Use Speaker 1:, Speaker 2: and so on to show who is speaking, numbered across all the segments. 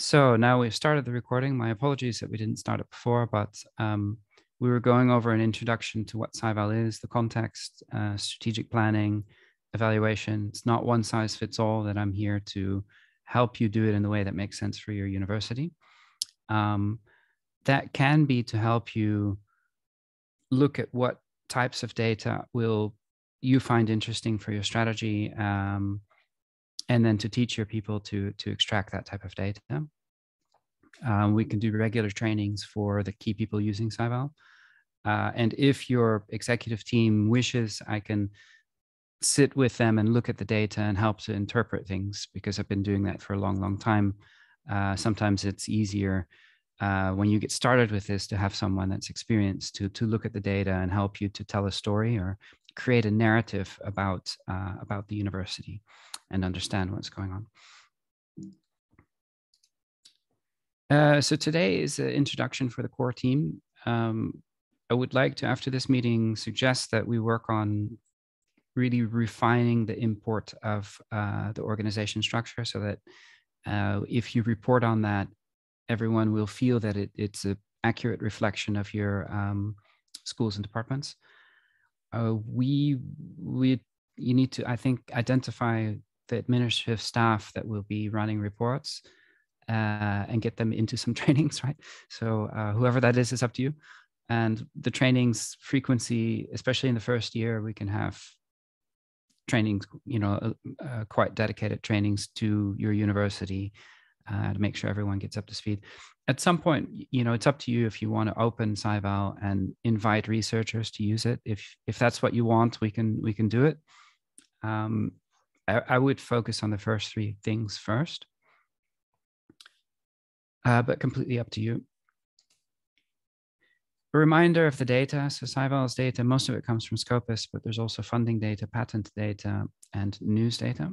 Speaker 1: So now we've started the recording. My apologies that we didn't start it before, but we were going over an introduction to what SciVal is, the context, strategic planning, evaluation. It's not one size fits all, that I'm here to help you do it in the way that makes sense for your university. That can be to help you look at what types of data will you find interesting for your strategy, and then to teach your people to extract that type of data. We can do regular trainings for the key people using SciVal. And if your executive team wishes, I can sit with them and look at the data and help to interpret things, because I've been doing that for a long, long time. Sometimes it's easier when you get started with this to have someone that's experienced to look at the data and help you to tell a story or create a narrative about the university and understand what's going on. So today is an introduction for the core team. I would like to, after this meeting, suggest that we work on really refining the import of the organization structure, so that if you report on that, everyone will feel that it's an accurate reflection of your schools and departments. You need to, I think, identify the administrative staff that will be running reports and get them into some trainings, right? So whoever that is up to you. And the trainings frequency, especially in the first year, we can have trainings, quite dedicated trainings to your university to make sure everyone gets up to speed. At some point, it's up to you if you want to open SciVal and invite researchers to use it. If that's what you want, we can do it. I would focus on the first three things first, but completely up to you. A reminder of the data. So SciVal's data, most of it comes from Scopus, but there's also funding data, patent data, and news data.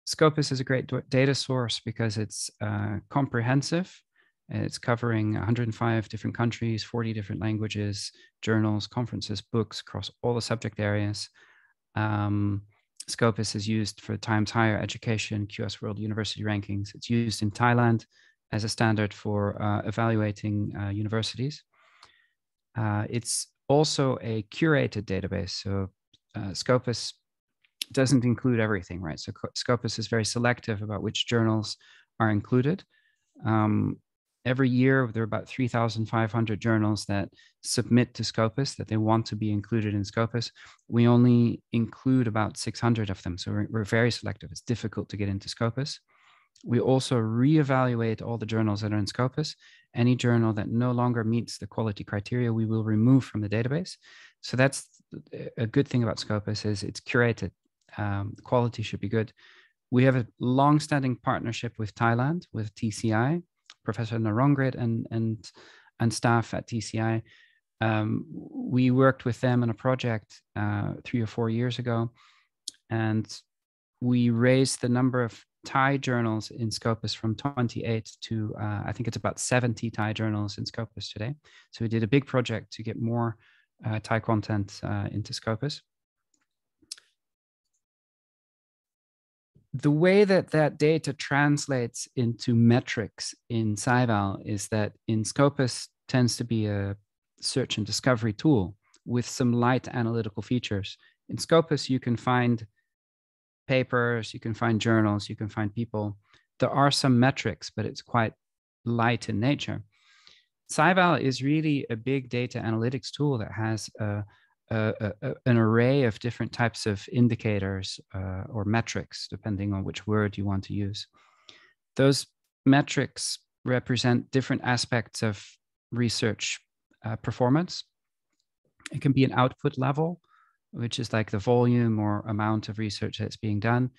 Speaker 1: Scopus is a great data source because it's comprehensive. It's covering 105 different countries, 40 different languages, journals, conferences, books across all the subject areas. Scopus is used for Times Higher Education, QS World University Rankings. It's used in Thailand as a standard for evaluating universities. It's also a curated database. So Scopus doesn't include everything, right? So Scopus is very selective about which journals are included. Every year, there are about 3,500 journals that submit to Scopus that they want to be included in Scopus. We only include about 600 of them. So we're very selective. It's difficult to get into Scopus. We also reevaluate all the journals that are in Scopus. Any journal that no longer meets the quality criteria, we will remove from the database. So that's a good thing about Scopus, is it's curated. Quality should be good. We have a long-standing partnership with Thailand, with TCI, Professor Narongrit and staff at TCI. We worked with them on a project 3 or 4 years ago, and we raised the number of Thai journals in Scopus from 28 to I think it's about 70 Thai journals in Scopus today. So we did a big project to get more Thai content into Scopus. The way that data translates into metrics in SciVal is that in Scopus tends to be a search and discovery tool with some light analytical features. In Scopus, you can find papers, you can find journals, you can find people. There are some metrics, but it's quite light in nature. SciVal is really a big data analytics tool that has an array of different types of indicators or metrics, depending on which word you want to use. Those metrics represent different aspects of research performance. It can be an output level, which is like the volume or amount of research that's being done.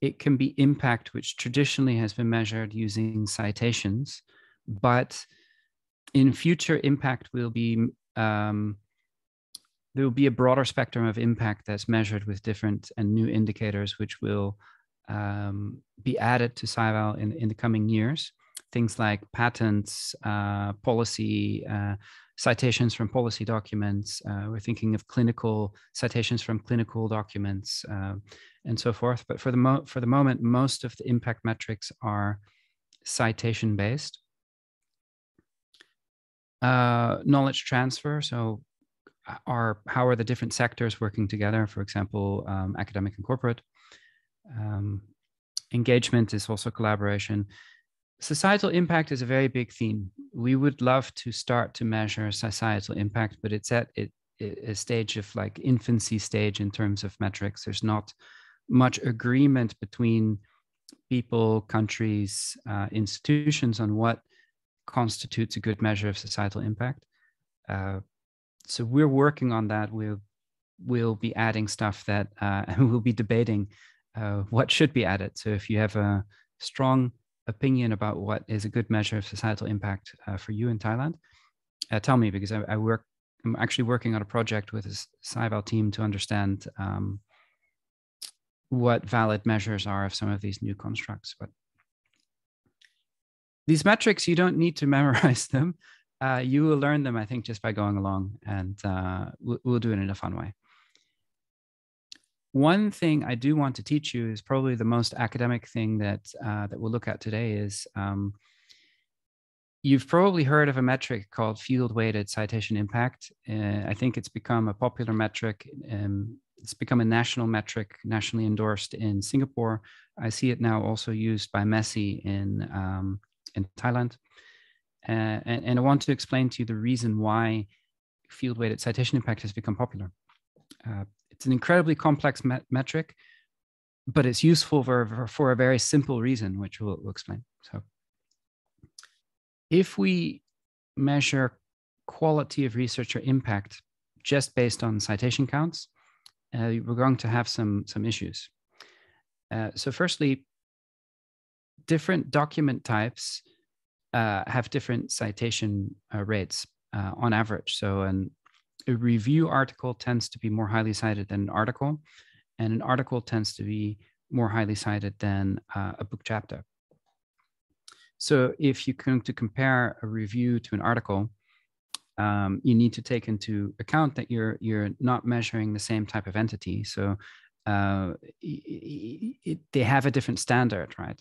Speaker 1: It can be impact, which traditionally has been measured using citations, but in future, impact will be there will be a broader spectrum of impact that's measured with different and new indicators, which will be added to SciVal in the coming years. Things like patents, policy, citations from policy documents. We're thinking of clinical citations from clinical documents, and so forth. But for the moment, most of the impact metrics are citation based. Knowledge transfer. So how are the different sectors working together? For example, academic and corporate. Engagement is also collaboration. Societal impact is a very big theme. We would love to start to measure societal impact, but it's at a stage of like infancy stage in terms of metrics. There's not much agreement between people, countries, institutions on what constitutes a good measure of societal impact. So we're working on that. We'll be adding stuff that, and we'll be debating what should be added. So if you have a strong opinion about what is a good measure of societal impact for you in Thailand, tell me, because I'm actually working on a project with a SciVal team to understand what valid measures are of some of these new constructs. But these metrics, you don't need to memorize them. You will learn them, I think, just by going along, and we'll do it in a fun way. One thing I do want to teach you is probably the most academic thing that we'll look at today is you've probably heard of a metric called field-weighted citation impact. I think it's become a popular metric. It's become a national metric, nationally endorsed in Singapore. I see it now also used by Messi in Thailand. And I want to explain to you the reason why field-weighted citation impact has become popular. It's an incredibly complex metric, but it's useful for a very simple reason, which we'll explain. So if we measure quality of research or impact just based on citation counts, we're going to have some issues. So firstly, different document types have different citation rates on average. So a review article tends to be more highly cited than an article, and an article tends to be more highly cited than a book chapter. So if you're going to compare a review to an article, you need to take into account that you're not measuring the same type of entity. So they have a different standard, right?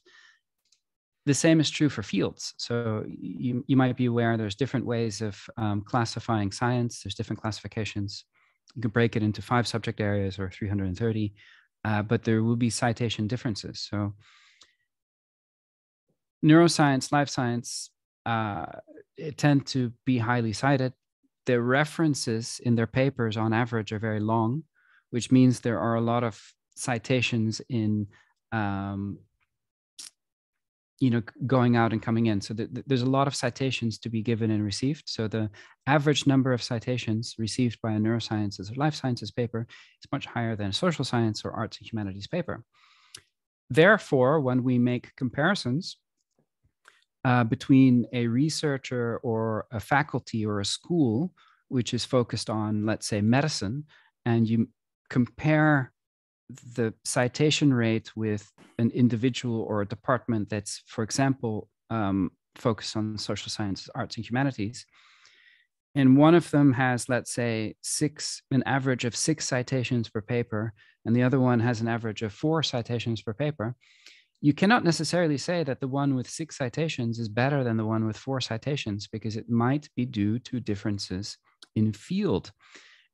Speaker 1: The same is true for fields. So you might be aware there's different ways of classifying science. There's different classifications. You can break it into 5 subject areas or 330, but there will be citation differences. So neuroscience, life science, tend to be highly cited. Their references in their papers on average are very long, which means there are a lot of citations in going out and coming in. So there's a lot of citations to be given and received. So the average number of citations received by a neurosciences or life sciences paper is much higher than a social science or arts and humanities paper. Therefore, when we make comparisons between a researcher or a faculty or a school, which is focused on, let's say, medicine, and you compare the citation rate with an individual or a department that's, for example, focused on social sciences, arts, and humanities, and one of them has, let's say, an average of 6 citations per paper, and the other one has an average of 4 citations per paper, you cannot necessarily say that the one with 6 citations is better than the one with 4 citations, because it might be due to differences in field.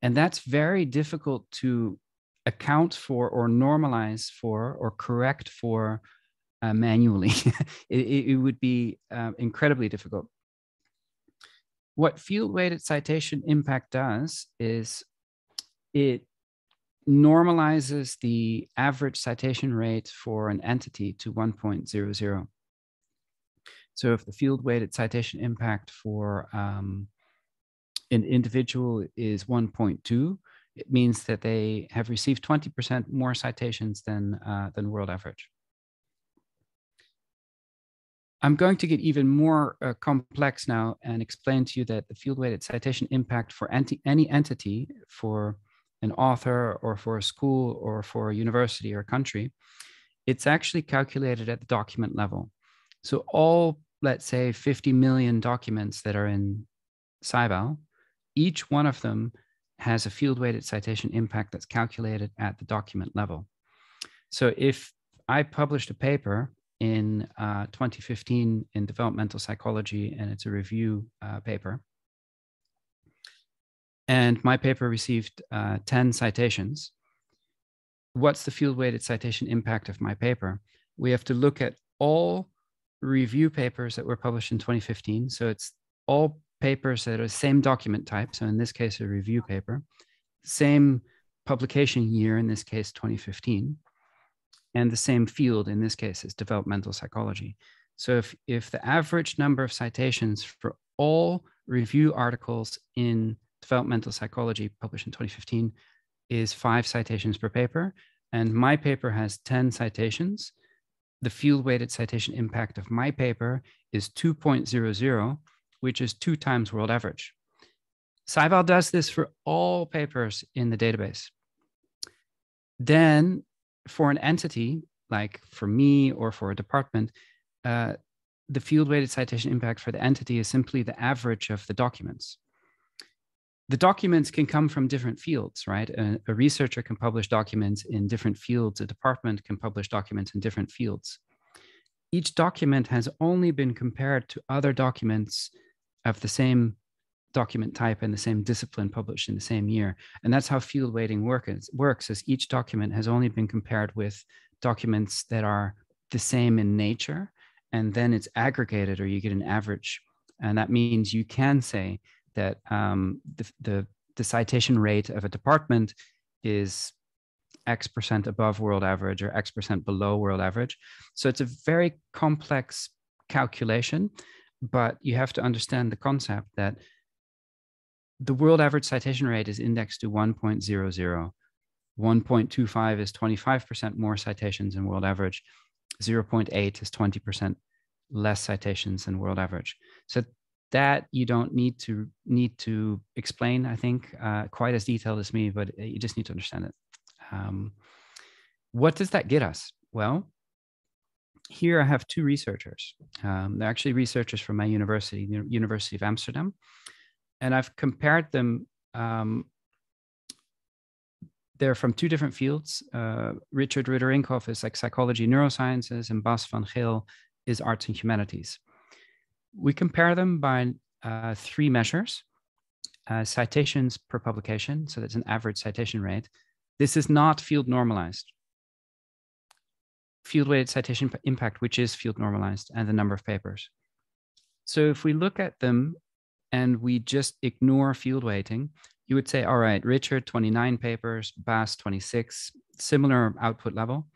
Speaker 1: And that's very difficult to account for or normalize for or correct for manually. it would be incredibly difficult. What field-weighted citation impact does is it normalizes the average citation rate for an entity to 1.00. So if the field-weighted citation impact for an individual is 1.2, it means that they have received 20% more citations than world average. I'm going to get even more complex now and explain to you that the field-weighted citation impact for any entity, for an author or for a school or for a university or a country, it's actually calculated at the document level. So all, let's say, 50 million documents that are in SciVal each one of them has a field-weighted citation impact that's calculated at the document level. So if I published a paper in 2015 in developmental psychology, and it's a review paper, and my paper received 10 citations, what's the field-weighted citation impact of my paper? We have to look at all review papers that were published in 2015. So it's all papers that are the same document type. So in this case, a review paper, same publication year, in this case, 2015, and the same field, in this case, is developmental psychology. So if the average number of citations for all review articles in developmental psychology published in 2015 is 5 citations per paper, and my paper has 10 citations, the field-weighted citation impact of my paper is 2.00, which is 2 times world average. SciVal does this for all papers in the database. Then for an entity, like for me or for a department, the field-weighted citation impact for the entity is simply the average of the documents. The documents can come from different fields, right? A researcher can publish documents in different fields. A department can publish documents in different fields. Each document has only been compared to other documents of the same document type and the same discipline published in the same year. And that's how field weighting works, is each document has only been compared with documents that are the same in nature, and then it's aggregated, or you get an average. And that means you can say that the citation rate of a department is X% above world average or X% below world average. So it's a very complex calculation, but you have to understand the concept that the world average citation rate is indexed to 1.00. 1.25 is 25% more citations than world average. 0.8 is 20% less citations than world average. So that you don't need to explain, I think, quite as detailed as me, but you just need to understand it. What does that get us? Well, here I have 2 researchers. They're actually researchers from my university, the University of Amsterdam, and I've compared them. They're from 2 different fields. Richard Ritter-Inkhoff is like psychology, neurosciences, and Bas van Geel is arts and humanities. We compare them by 3 measures. Citations per publication, so that's an average citation rate. This is not field normalized. Field-weighted citation impact, which is field normalized, and the number of papers. So if we look at them and we just ignore field weighting, you would say, all right, Richard, 29 papers, Bas, 26, similar output level.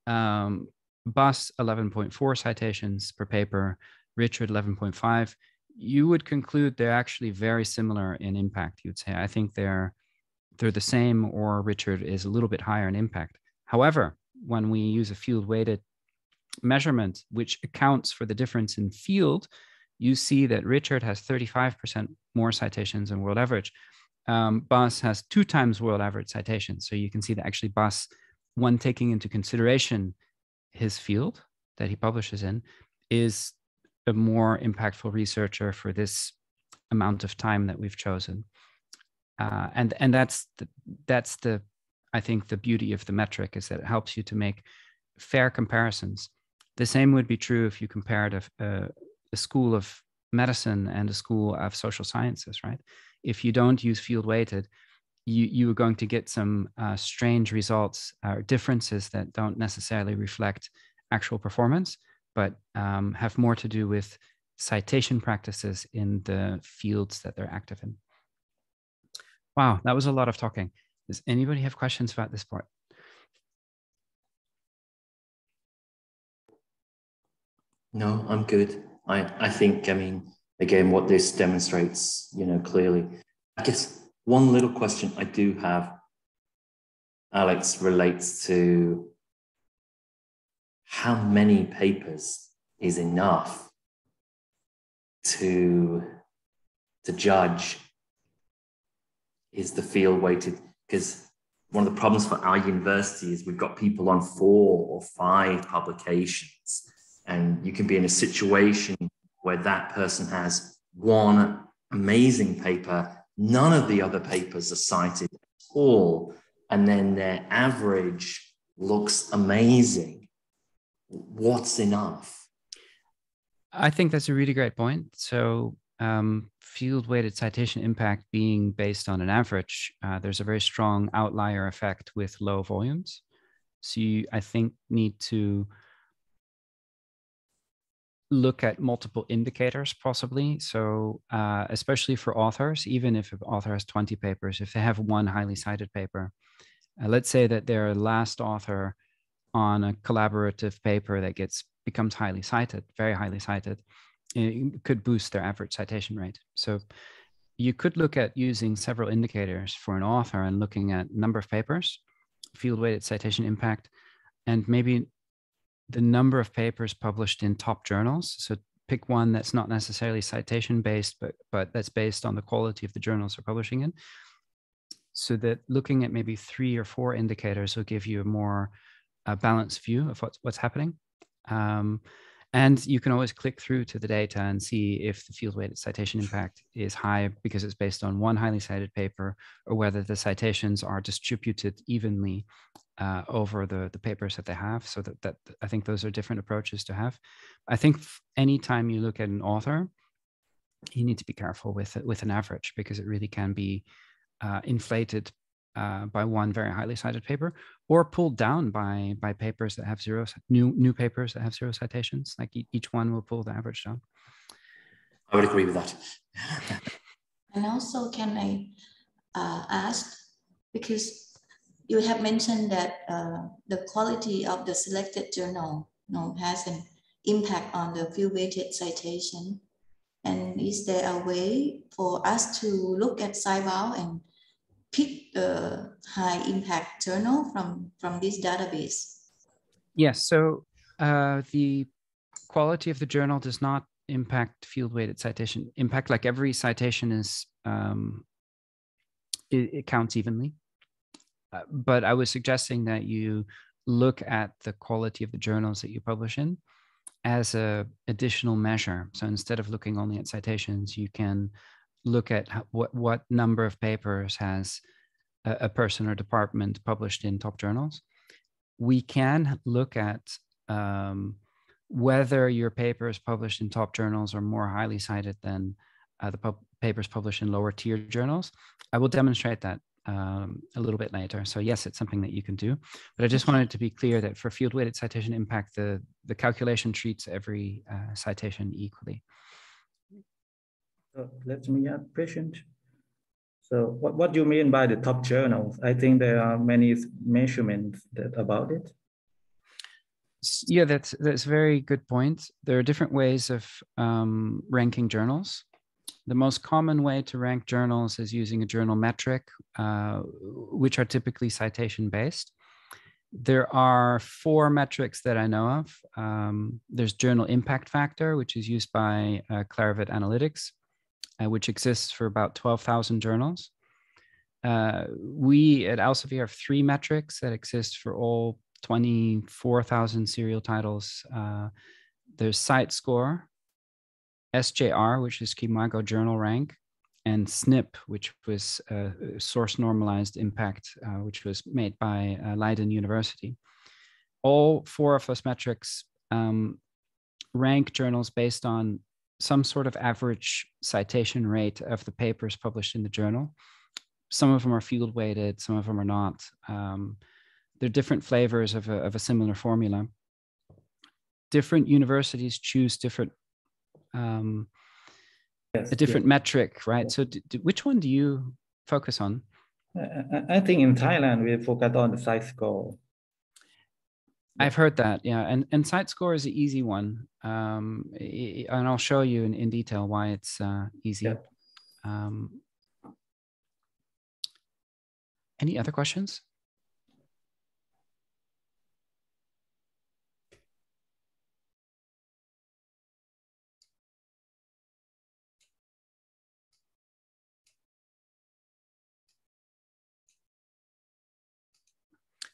Speaker 1: Bas, 11.4 citations per paper, Richard, 11.5. You would conclude they're actually very similar in impact. You'd say, I think they're the same, or Richard is a little bit higher in impact. However, when we use a field-weighted measurement, which accounts for the difference in field, you see that Richard has 35% more citations than world average. Bas has 2 times world average citations. So you can see that actually Bas, one taking into consideration his field that he publishes in, is a more impactful researcher for this amount of time that we've chosen. And that's the I think the beauty of the metric, is that it helps you to make fair comparisons. The same would be true if you compared a school of medicine and a school of social sciences, right? If you don't use field weighted, you are going to get some strange results or differences that don't necessarily reflect actual performance, but have more to do with citation practices in the fields that they're active in. Wow, that was a lot of talking. Does anybody have questions about this part?
Speaker 2: No, I'm good. I think, I mean, again, what this demonstrates, clearly, I guess one little question I do have, Alex, relates to how many papers is enough to judge is the field weighted? Because one of the problems for our university is we've got people on 4 or 5 publications, and you can be in a situation where that person has one amazing paper, none of the other papers are cited at all, and then their average looks amazing. What's enough?
Speaker 1: I think that's a really great point. So field-weighted citation impact being based on an average, there's a very strong outlier effect with low volumes. So you, I think, need to look at multiple indicators possibly. So especially for authors, even if an author has 20 papers, if they have one highly cited paper, let's say that they're last author on a collaborative paper that becomes highly cited, very highly cited, it could boost their average citation rate. So you could look at using several indicators for an author and looking at number of papers, field-weighted citation impact, and maybe the number of papers published in top journals. So pick one that's not necessarily citation based, but that's based on the quality of the journals they're publishing in. So that looking at maybe 3 or 4 indicators will give you a more balanced view of what's happening. And you can always click through to the data and see if the field-weighted citation impact is high because it's based on one highly cited paper, or whether the citations are distributed evenly over the papers that they have. So that I think those are different approaches to have. I think anytime you look at an author, you need to be careful with an average, because it really can be inflated by one very highly cited paper, or pulled down by papers that have new papers that have 0 citations. Like each one will pull the average down.
Speaker 2: I would agree with that.
Speaker 3: And also, can I ask, because you have mentioned that the quality of the selected journal has an impact on the field-weighted citation. And is there a way for us to look at SciVal and pick the high impact journal from this database?
Speaker 1: Yes, so the quality of the journal does not impact field-weighted citation impact. Like every citation is, it counts evenly. But I was suggesting that you look at the quality of the journals that you publish in as an additional measure. So instead of looking only at citations, you can look at what number of papers has a person or department published in top journals. We can look at whether your papers published in top journals are more highly cited than the papers published in lower tier journals. I will demonstrate that a little bit later. So yes, it's something that you can do, but I just wanted to be clear that for field-weighted citation impact, the calculation treats every citation equally.
Speaker 4: So let me add question. So what do you mean by the top journals? I think there are many measurements about it.
Speaker 1: Yeah, that's a very good point. There are different ways of ranking journals. The most common way to rank journals is using a journal metric, which are typically citation-based. There are 4 metrics that I know of. There's journal impact factor, which is used by Clarivat Analytics, which exists for about 12,000 journals. We at Elsevier have 3 metrics that exist for all 24,000 serial titles. There's Cite Score, SJR, which is Kimago Journal Rank, and SNP, which was Source Normalized Impact, which was made by Leiden University. All 4 of those metrics rank journals based on some sort of average citation rate of the papers published in the journal. Some of them are field weighted, some of them are not. They're different flavors of a similar formula. Different universities choose different a different metric, right?
Speaker 4: Yes.
Speaker 1: So which one do you focus on?
Speaker 4: I think in Thailand, we focus on the Cite Score.
Speaker 1: I've heard that, yeah. And Cite Score is an easy one. And I'll show you in detail why it's easy.
Speaker 4: Yeah.
Speaker 1: Any other questions?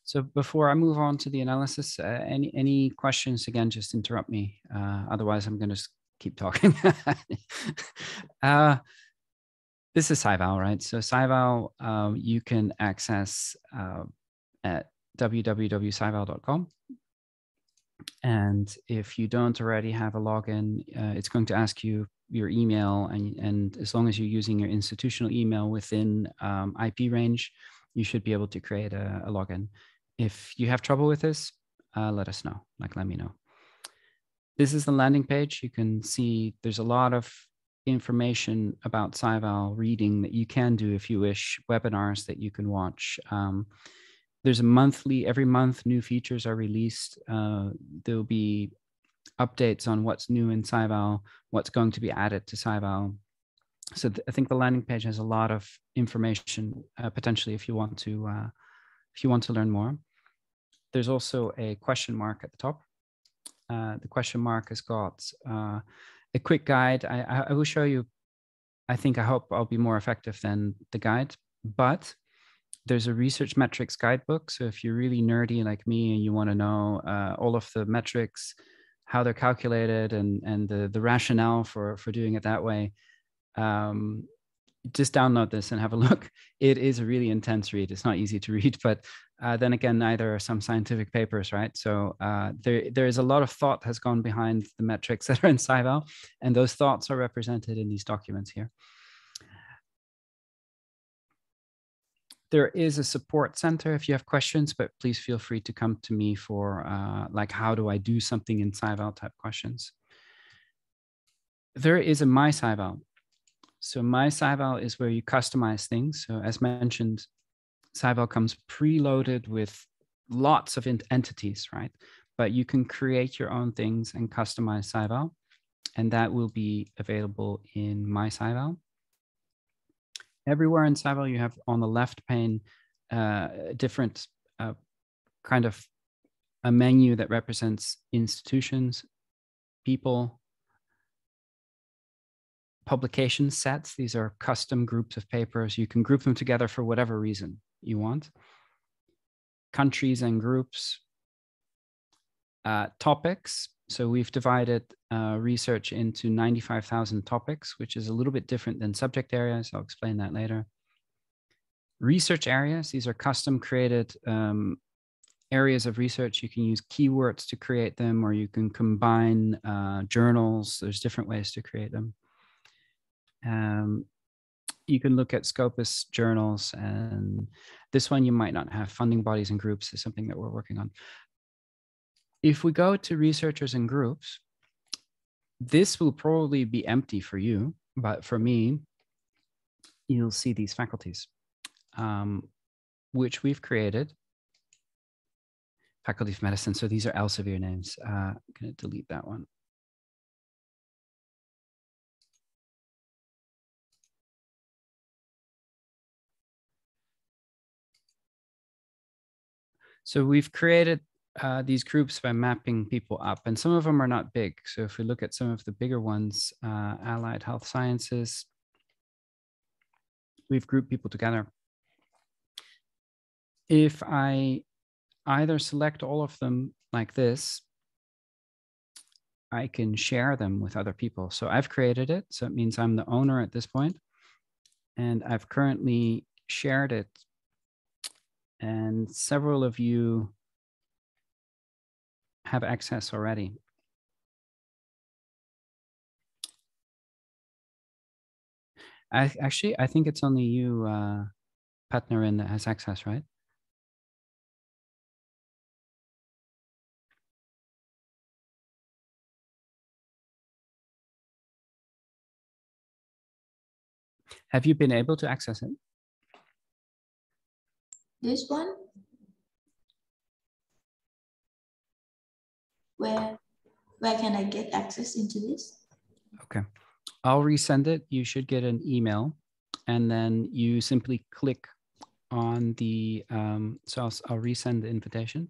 Speaker 1: So before I move on to the analysis, any questions, again, just interrupt me. Otherwise, I'm going to keep talking. This is SciVal, right? So SciVal, you can access at www.scival.com. And if you don't already have a login, it's going to ask you your email. And as long as you're using your institutional email within IP range, you should be able to create a login. If you have trouble with this, let us know, let me know. This is the landing page. You can see there's a lot of information about SciVal reading that you can do if you wish, webinars that you can watch. There's every month new features are released. There'll be updates on what's new in SciVal, what's going to be added to SciVal. So I think the landing page has a lot of information potentially if you want to learn more. There's also a question mark at the top. The question mark has got a quick guide. I will show you. I hope I'll be more effective than the guide, but there's a research metrics guidebook. So if you're really nerdy like me and you want to know all of the metrics, how they're calculated, and the rationale for doing it that way, just download this and have a look. It is a really intense read. It's not easy to read, but then again, neither are some scientific papers, right? So there is a lot of thought has gone behind the metrics that are in SciVal, and those thoughts are represented in these documents here. There is a support center if you have questions, but please feel free to come to me for how do I do something in SciVal type questions. There is a My SciVal. So My SciVal is where you customize things. So as mentioned, SciVal comes preloaded with lots of entities, right? But you can create your own things and customize SciVal, and that will be available in My SciVal. Everywhere in SciVal, you have on the left pane different kind of a menu that represents institutions, people, publication sets. These are custom groups of papers. You can group them together for whatever reason you want. Countries and groups. Topics. So we've divided research into 95,000 topics, which is a little bit different than subject areas. I'll explain that later. Research areas. These are custom created areas of research. You can use keywords to create them, or you can combine journals. There's different ways to create them. You can look at Scopus journals, and this one you might not have. Funding bodies and groups is something that we're working on. If we go to researchers and groups, this will probably be empty for you, but for me, you'll see these faculties, which we've created. Faculty of Medicine, so these are Elsevier names. I'm gonna delete that one. So we've created these groups by mapping people up, and some of them are not big. So if we look at some of the bigger ones, Allied Health Sciences, we've grouped people together. If I either select all of them like this, I can share them with other people. So I've created it. So it means I'm the owner at this point, and I've currently shared it. And several of you have access already. I think it's only you, Patnarin, that has access, right? Have you been able to access it?
Speaker 3: This one? Where can I get access into this?
Speaker 1: Okay, I'll resend it. You should get an email, and then you simply click on the, so I'll resend the invitation.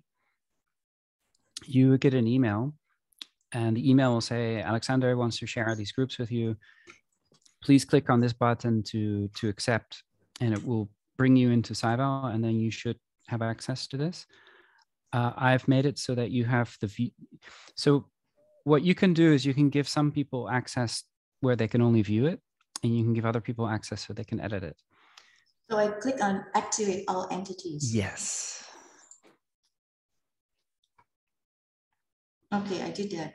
Speaker 1: You get an email, and the email will say, Alexander wants to share these groups with you. Please click on this button to accept, and it will bring you into SciVal, and then you should have access to this. I've made it so that you have the view. So what you can do is you can give some people access where they can only view it, and you can give other people access so they can edit it.
Speaker 3: So I click on activate all entities.
Speaker 1: Yes.
Speaker 3: Okay, I did that.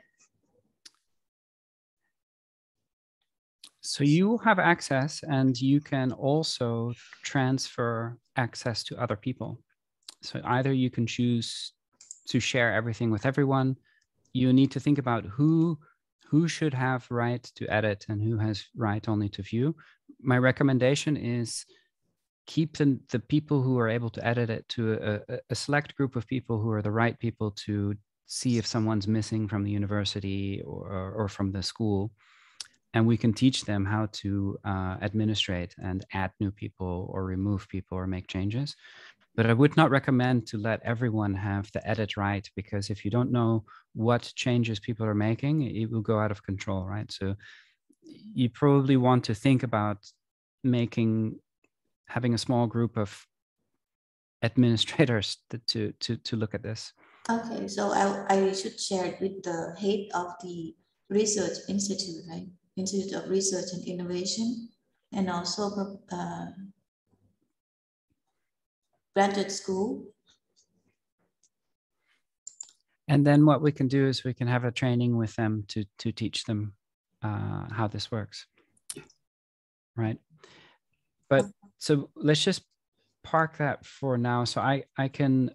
Speaker 1: So you have access, and you can also transfer access to other people. So either you can choose to share everything with everyone. You need to think about who should have right to edit and who has right only to view. My recommendation is keep the people who are able to edit it to a select group of people who are the right people to see if someone's missing from the university or from the school. And we can teach them how to administrate and add new people or remove people or make changes. But I would not recommend to let everyone have the edit right, because if you don't know what changes people are making, it will go out of control, right? So you probably want to think about having a small group of administrators to look at this.
Speaker 3: Okay, so I should share it with the head of the research institute, right? Institute of Research and Innovation, and also graduate school.
Speaker 1: And then what we can do is we can have a training with them to teach them how this works, right? But so let's just park that for now. So I can,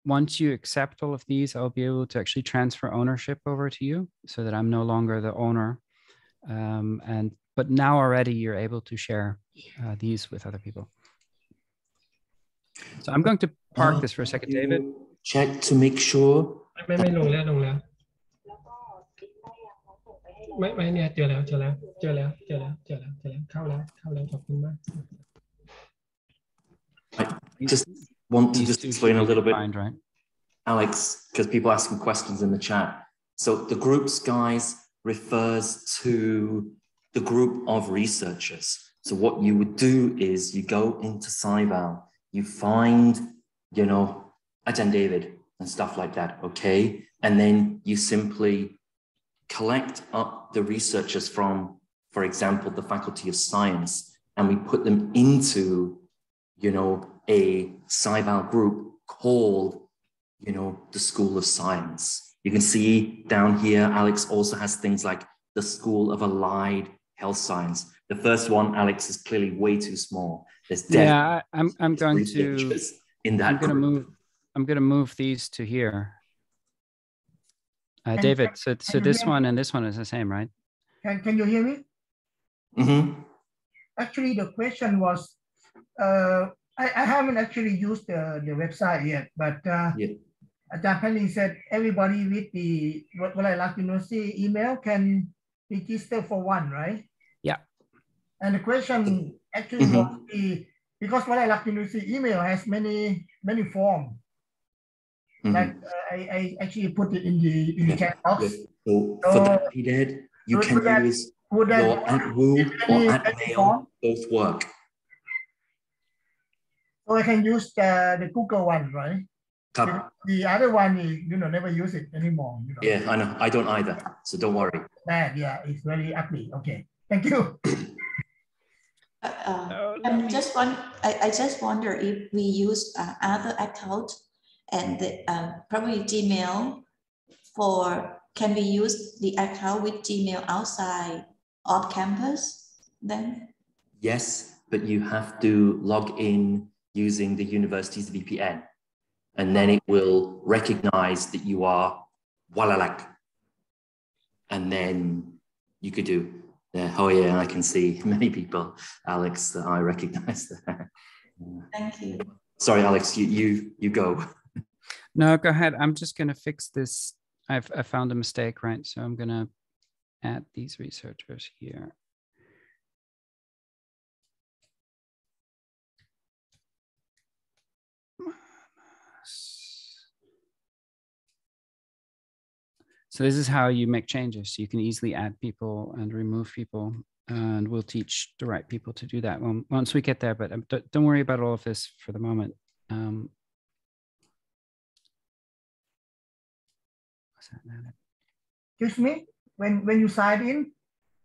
Speaker 1: once you accept all of these, I'll be able to actually transfer ownership over to you so that I'm no longer the owner. But now already you're able to share these with other people. So I'm going to park this for a second, David.
Speaker 2: Check to make sure.
Speaker 5: ไม่ลงแล้วไม่เนี่ยเจอแล้วเข้าแล้วขอบคุณมาก
Speaker 2: I just want to just explain a little bit,
Speaker 1: right?
Speaker 2: Alex, because people asking questions in the chat. So the groups, guys, refers to the group of researchers. So what you would do is you go into SciVal, you find, you know, Ajahn David and stuff like that, okay? And then you simply collect up the researchers from, for example, the Faculty of Science, and we put them into, you know, a SciVal group called, you know, the School of Science. You can see down here, Alex also has things like the School of Allied Health Science. The first one, Alex, is clearly way too small. There's
Speaker 1: yeah, I'm going to
Speaker 2: in that.
Speaker 1: I'm going to move these to here. David, so this one and this one is the same, right?
Speaker 6: Can you hear me?
Speaker 2: Mm-hmm.
Speaker 6: Actually, the question was, I haven't actually used the website yet, but Ajahn Penny said everybody with the Quartiles University email can register for one, right?
Speaker 1: Yeah.
Speaker 6: And the question actually was because Quartiles University email has many forms. Like I actually put it in the chat box.
Speaker 2: So for that period, you can use your @WU or @mail, both work.
Speaker 6: So I can use the Google one, right? The other one is, never use it anymore.
Speaker 2: Yeah, I know. I don't either. So don't worry.
Speaker 6: Bad, yeah, it's very ugly. Okay, thank you.
Speaker 3: I just wonder if we use other account and probably Gmail can we use the account with Gmail outside of campus then?
Speaker 2: Yes, but you have to log in using the university's VPN, and then it will recognize that you are Walalak, and then you could do oh yeah, I can see many people, Alex, that I recognize there.
Speaker 3: Thank you.
Speaker 2: Sorry, Alex, you go.
Speaker 1: No, go ahead. I'm just going to fix this. I found a mistake, right? So I'm going to add these researchers here. So this is how you make changes. You can easily add people and remove people, and we'll teach the right people to do that once we get there. But don't worry about all of this for the moment.
Speaker 6: Excuse me, when you sign in,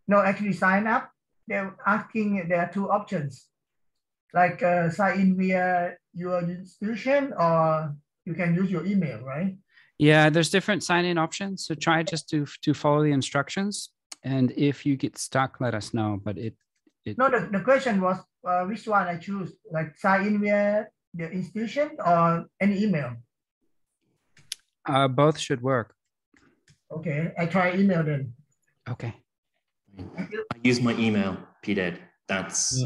Speaker 6: no, actually sign up, they're asking, there are two options, like sign in via your institution, or you can use your email, right?
Speaker 1: Yeah, there's different sign-in options. So try just to follow the instructions. And if you get stuck, let us know. But
Speaker 6: No, the question was which one I choose, like sign in via the institution or any email.
Speaker 1: both should work.
Speaker 6: Okay, I try email then.
Speaker 1: Okay.
Speaker 2: I use my email, PDED. That's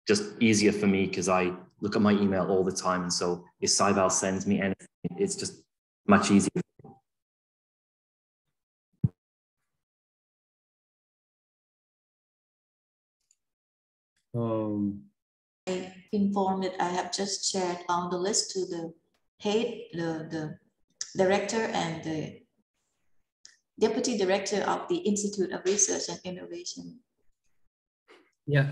Speaker 2: just easier for me because I look at my email all the time. And so if SciVal sends me anything, it's just much easier.
Speaker 3: I informed that I have just shared on the list to the head, the director and the deputy director of the Institute of Research and Innovation.
Speaker 7: Yeah,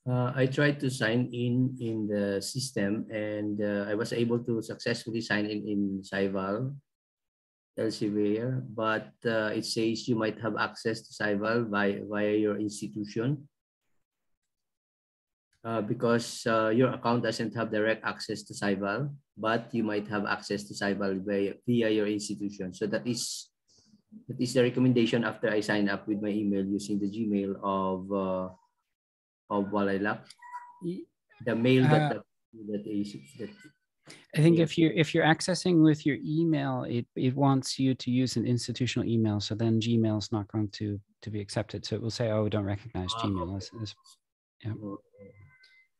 Speaker 7: I tried to sign in the system, and I was able to successfully sign in SciVal Elsevier, but it says you might have access to SciVal via your institution. Because your account doesn't have direct access to SciVal, but you might have access to SciVal via your institution. So that is the recommendation after I sign up with my email using the Gmail of WALAILAC. The mail that
Speaker 1: I think if you're accessing with your email, it wants you to use an institutional email. So then Gmail is not going to be accepted. So it will say, "Oh, we don't recognize Gmail." Yeah.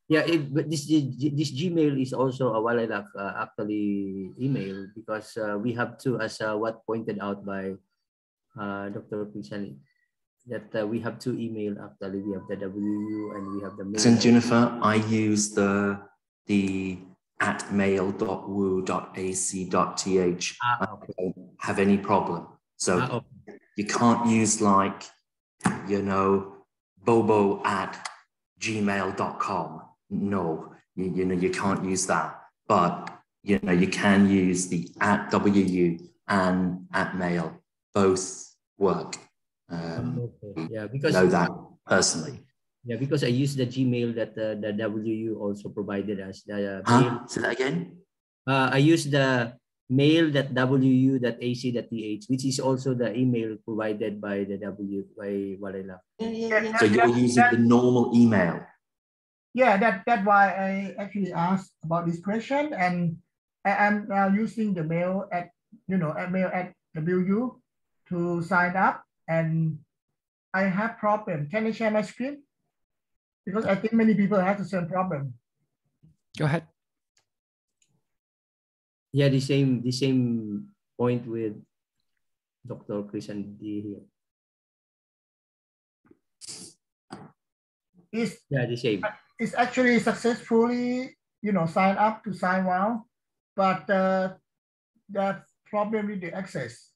Speaker 7: Yeah, but this Gmail is also a WALAILAC actually email, because we have two, as what pointed out by Dr. Pinsani, that we have two email actually. We have the WU and we have the mail.
Speaker 2: And Jennifer, I use the @mail.wu.ac.th. I don't have any problem. So you can't use like, bobo@gmail.com. No, you can't use that. But you can use the @WU and @mail. Both work.
Speaker 7: Yeah, because
Speaker 2: know that personally.
Speaker 7: Yeah, because I use the Gmail that the WU also provided us. The
Speaker 2: mail. Say that again.
Speaker 7: I use the mail.wu.ac.th, which is also the email provided by the by WALAILAC.
Speaker 2: So you're using the normal email.
Speaker 6: Yeah, that's why I actually asked about this question, and I'm now using the mail @WU to sign up, and I have problem. Can I share my screen? Because I think many people have the same problem.
Speaker 1: Go ahead.
Speaker 7: Yeah, the same point with Dr. Chris and D here. The same.
Speaker 6: It's actually successfully, sign up to SciVal, but that's problem with the access.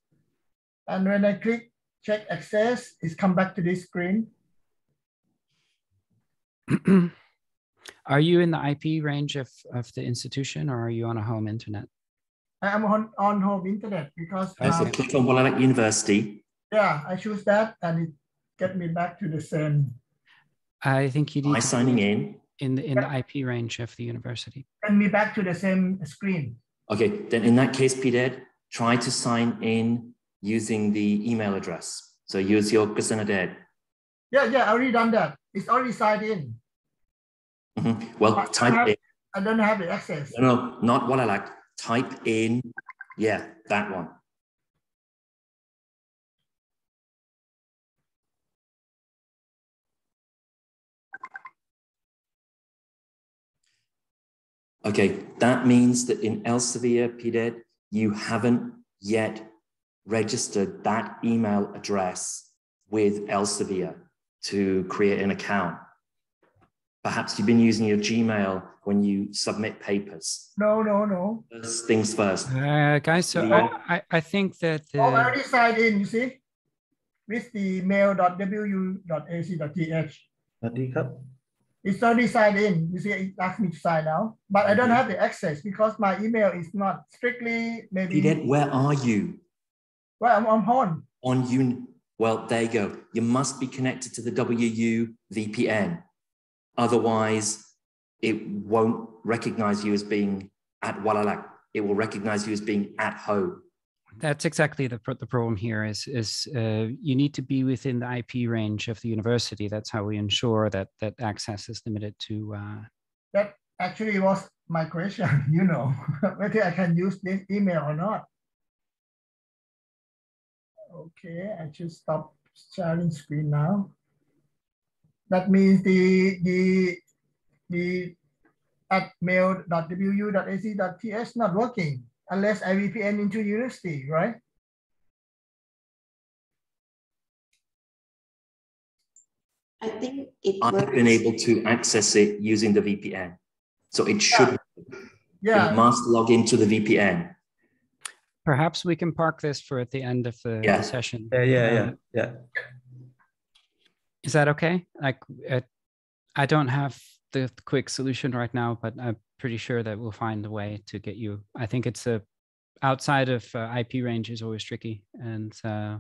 Speaker 6: And when I click check access, it's come back to this screen.
Speaker 1: Are you in the IP range of the institution, or are you on a home internet?
Speaker 6: I'm on home internet because
Speaker 2: click on WALAILAC University.
Speaker 6: Yeah, I choose that, and it get me back to the same.
Speaker 1: I think you need to
Speaker 2: signing in
Speaker 1: the IP range of the university.
Speaker 6: Send me back to the same screen.
Speaker 2: Okay, then in that case, PDED, try to sign in using the email address. So use your Kusanaded.
Speaker 6: Yeah, I already done that. It's already signed in.
Speaker 2: Well, type in.
Speaker 6: I don't have the access.
Speaker 2: No, not WALAILAC. Type in, that one. Okay, that means that in Elsevier, PDED, you haven't yet registered that email address with Elsevier to create an account. Perhaps you've been using your Gmail when you submit papers.
Speaker 6: No.
Speaker 2: First things first.
Speaker 1: Guys, so I think that
Speaker 6: I already signed in, you see, with the mail.wu.ac.th. It's already signed in. You see, it asked me to sign now, but I don't have the access because my email is not strictly maybe.
Speaker 2: PDED, where are you?
Speaker 6: Well, I'm on home.
Speaker 2: Well, there you go. You must be connected to the WU VPN. Otherwise, it won't recognize you as being at Walalak. It will recognize you as being at home.
Speaker 1: That's exactly the problem here is you need to be within the IP range of the university. That's how we ensure that access is limited to.
Speaker 6: That actually was my question, you know, whether I can use this email or not. Okay, I should stop sharing screen now. That means the at mail.wu.ac.ts not working unless I VPN into university, right?
Speaker 3: I think it
Speaker 2: I've
Speaker 3: works.
Speaker 2: been able to access it using the VPN. So it should,
Speaker 6: yeah.
Speaker 2: You must log into the VPN.
Speaker 1: Perhaps we can park this for at the end of the session.
Speaker 4: Yeah.
Speaker 1: Is that okay? Like, I don't have the quick solution right now, but I'm pretty sure that we'll find a way to get you. I think it's outside of IP range is always tricky. And I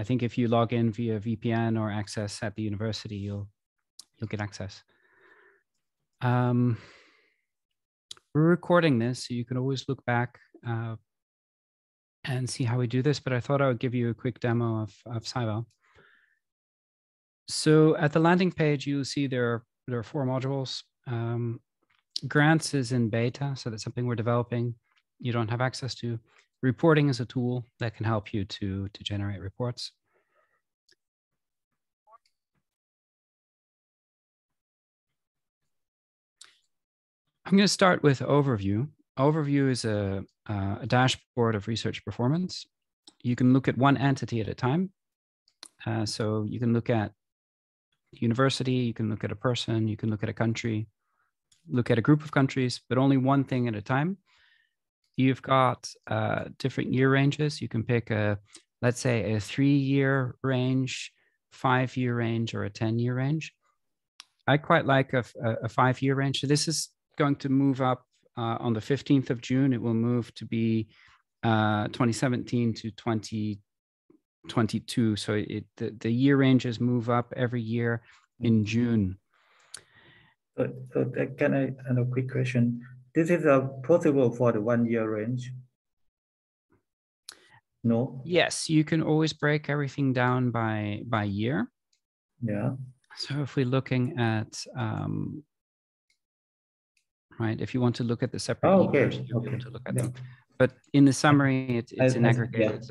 Speaker 1: think if you log in via VPN or access at the university, you'll get access. We're recording this, so you can always look back and see how we do this, but I thought I would give you a quick demo of SciVal. So at the landing page, you'll see there are 4 modules. Grants is in beta, so that's something we're developing. You don't have access to. Reporting is a tool that can help you to generate reports. I'm going to start with overview. Overview is a dashboard of research performance. You can look at one entity at a time. So you can look at university, you can look at a person, you can look at a country, look at a group of countries, but only one thing at a time. You've got different year ranges. You can pick let's say a 3-year range, 5-year range, or a 10-year range. I quite like a 5-year range. So this is going to move up on the 15th of June. It will move to be 2017 to 2022. So the year ranges move up every year in June.
Speaker 4: So can I have a quick question? This is possible for the 1-year range? No?
Speaker 1: Yes, you can always break everything down by year.
Speaker 4: Yeah.
Speaker 1: So if we're looking at, right, if you want to look at the separate years, you'll be able to look at them. But in the summary, it's an aggregated,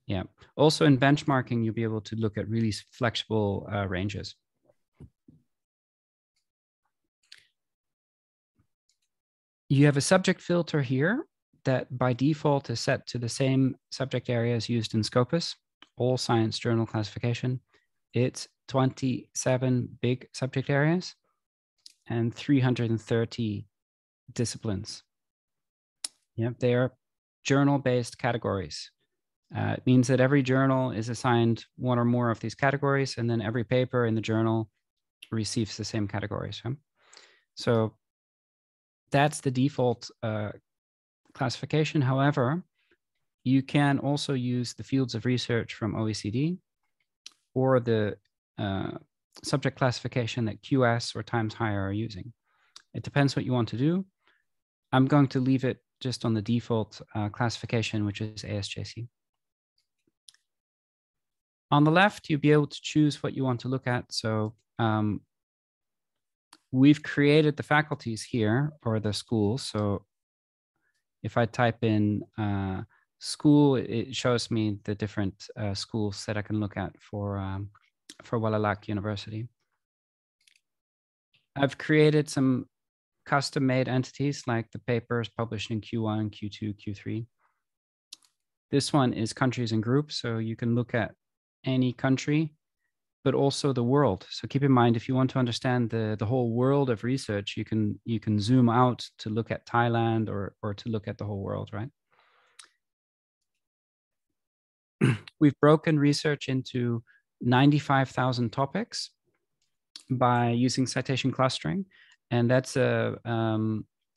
Speaker 1: yeah. Also in benchmarking, you'll be able to look at really flexible ranges. You have a subject filter here that by default is set to the same subject areas used in Scopus, all science journal classification. It's 27 big subject areas and 330 disciplines. Yep, they are journal-based categories. It means that every journal is assigned one or more of these categories, and then every paper in the journal receives the same categories. Right? So that's the default classification. However, you can also use the fields of research from OECD or the subject classification that QS or Times Higher are using. It depends what you want to do. I'm going to leave it just on the default classification, which is ASJC. On the left, you'll be able to choose what you want to look at. So we've created the faculties here, or the schools. So if I type in school, it shows me the different schools that I can look at for Walalak University. I've created some custom-made entities like the papers published in Q1, Q2, Q3. This one is countries and groups, so you can look at any country, but also the world. So keep in mind, if you want to understand the whole world of research, you can zoom out to look at Thailand or to look at the whole world, right? We've broken research into 95,000 topics by using citation clustering. And that's that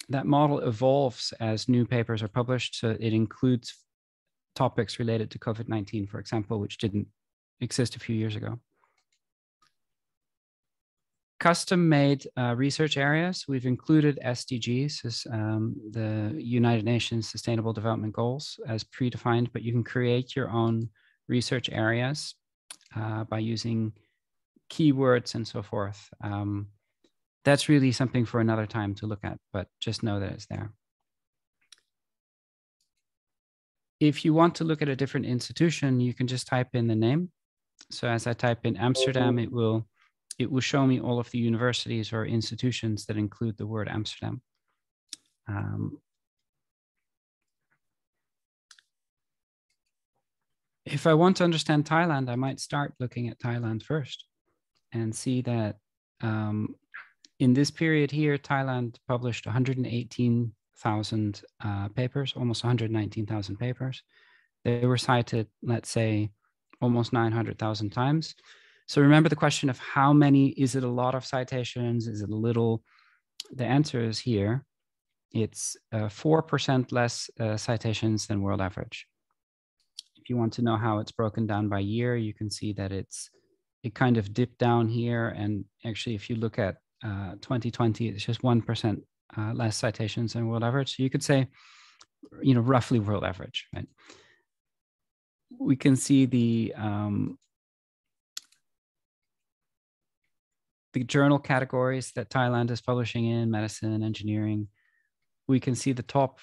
Speaker 1: model evolves as new papers are published. So it includes topics related to COVID-19, for example, which didn't exist a few years ago. Custom-made research areas. We've included SDGs, as the United Nations Sustainable Development Goals, as predefined, but you can create your own research areas by using keywords and so forth. That's really something for another time to look at, but just know that it's there. If you want to look at a different institution, you can just type in the name. So as I type in Amsterdam, it will show me all of the universities or institutions that include the word Amsterdam. If I want to understand Thailand, I might start looking at Thailand first and see that in this period here, Thailand published 118,000 papers, almost 119,000 papers. They were cited, let's say, almost 900,000 times. So remember the question of how many, is it a lot of citations? Is it a little? The answer is here. It's 4% less citations than world average. If you want to know how it's broken down by year, you can see that it kind of dipped down here. And actually, if you look at 2020, it's just 1% less citations than world average. So you could say, you know, roughly world average, right? We can see the journal categories that Thailand is publishing in: medicine, engineering. We can see the top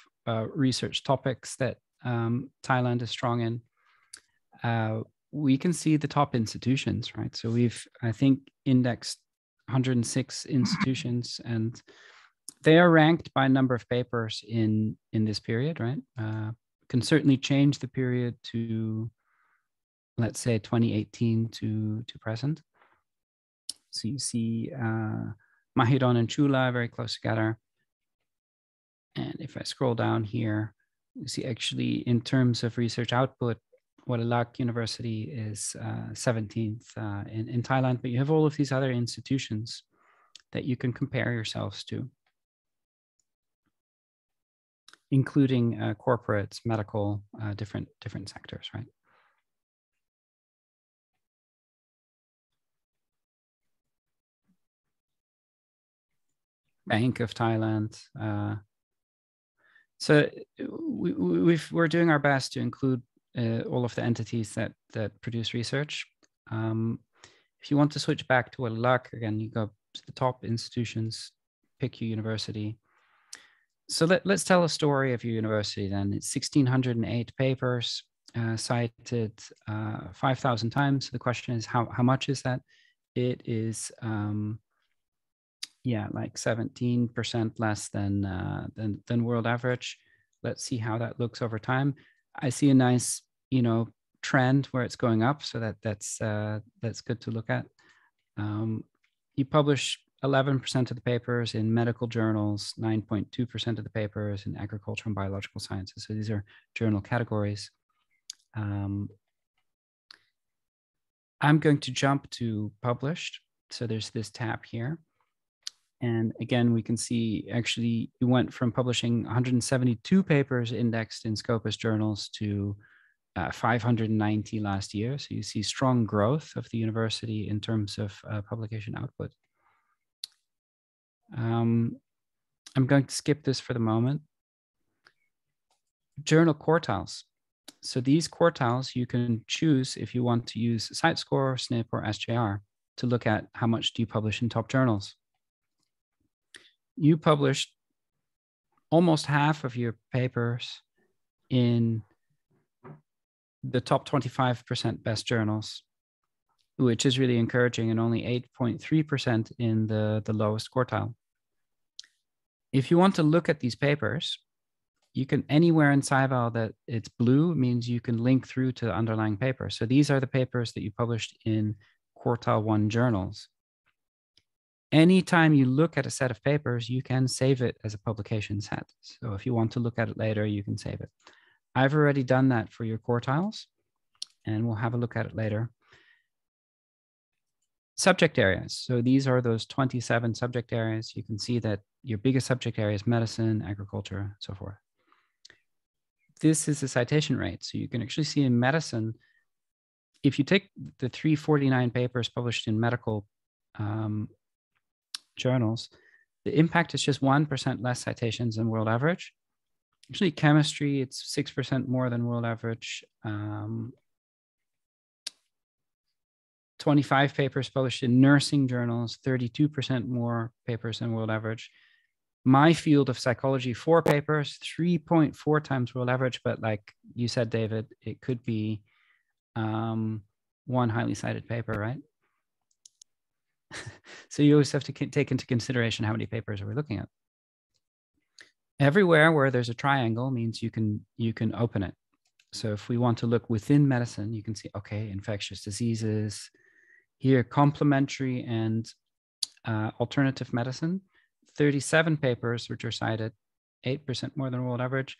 Speaker 1: research topics that Thailand is strong in. We can see the top institutions, right? So we've, I think, indexed 106 institutions, and they are ranked by number of papers in this period, right? Can certainly change the period to, let's say, 2018 to present. So you see Mahidol and Chula very close together. And if I scroll down here, you see actually in terms of research output, Waralak University is 17th in Thailand, but you have all of these other institutions that you can compare yourselves to, including corporates, medical, different sectors, right? Bank of Thailand. So we're doing our best to include all of the entities that produce research. If you want to switch back to Waralak, again, you go to the top institutions, pick your university. So let's tell a story of your university then. It's 1,608 papers, cited 5,000 times. The question is, how much is that? It is, yeah, like 17% less than world average. Let's see how that looks over time. I see a nice, you know, trend where it's going up, so that's good to look at. You publish 11% of the papers in medical journals, 9.2% of the papers in agriculture and biological sciences. So these are journal categories. I'm going to jump to published. So there's this tab here. And again, we can see actually you went from publishing 172 papers indexed in Scopus journals to 590 last year. So you see strong growth of the university in terms of publication output. I'm going to skip this for the moment. Journal quartiles. So these quartiles, you can choose if you want to use CiteScore, SNP, or SJR to look at how much do you publish in top journals. You published almost half of your papers in the top 25% best journals, which is really encouraging, and only 8.3% in the lowest quartile. If you want to look at these papers, you can, anywhere in SciVal that it's blue means you can link through to the underlying paper. So these are the papers that you published in quartile 1 journals. Anytime you look at a set of papers, you can save it as a publication set. So if you want to look at it later, you can save it. I've already done that for your quartiles, and we'll have a look at it later. Subject areas. So these are those 27 subject areas. You can see that your biggest subject area is medicine, agriculture, so forth. This is the citation rate. So you can actually see in medicine, if you take the 349 papers published in medical journals, the impact is just 1% less citations than world average. Actually, chemistry, it's 6% more than world average. 25 papers published in nursing journals, 32% more papers than world average. My field of psychology, 4 papers, 3.4 times world average, but like you said, David, it could be one highly cited paper, right? So you always have to take into consideration how many papers are we looking at. Everywhere where there's a triangle means you can open it. So if we want to look within medicine, you can see, okay, infectious diseases, here complementary and alternative medicine, 37 papers which are cited, 8% more than world average.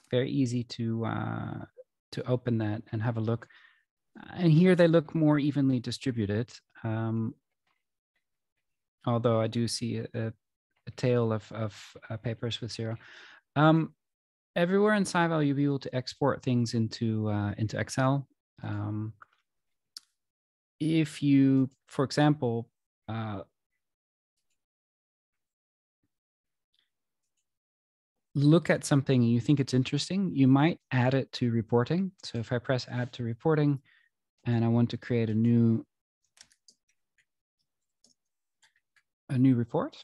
Speaker 1: Very easy to open that and have a look. And here they look more evenly distributed. Although I do see a tail of papers with 0. Everywhere in SciVal, you'll be able to export things into Excel. If you, for example, look at something and you think it's interesting, you might add it to reporting. So if I press add to reporting and I want to create a new report,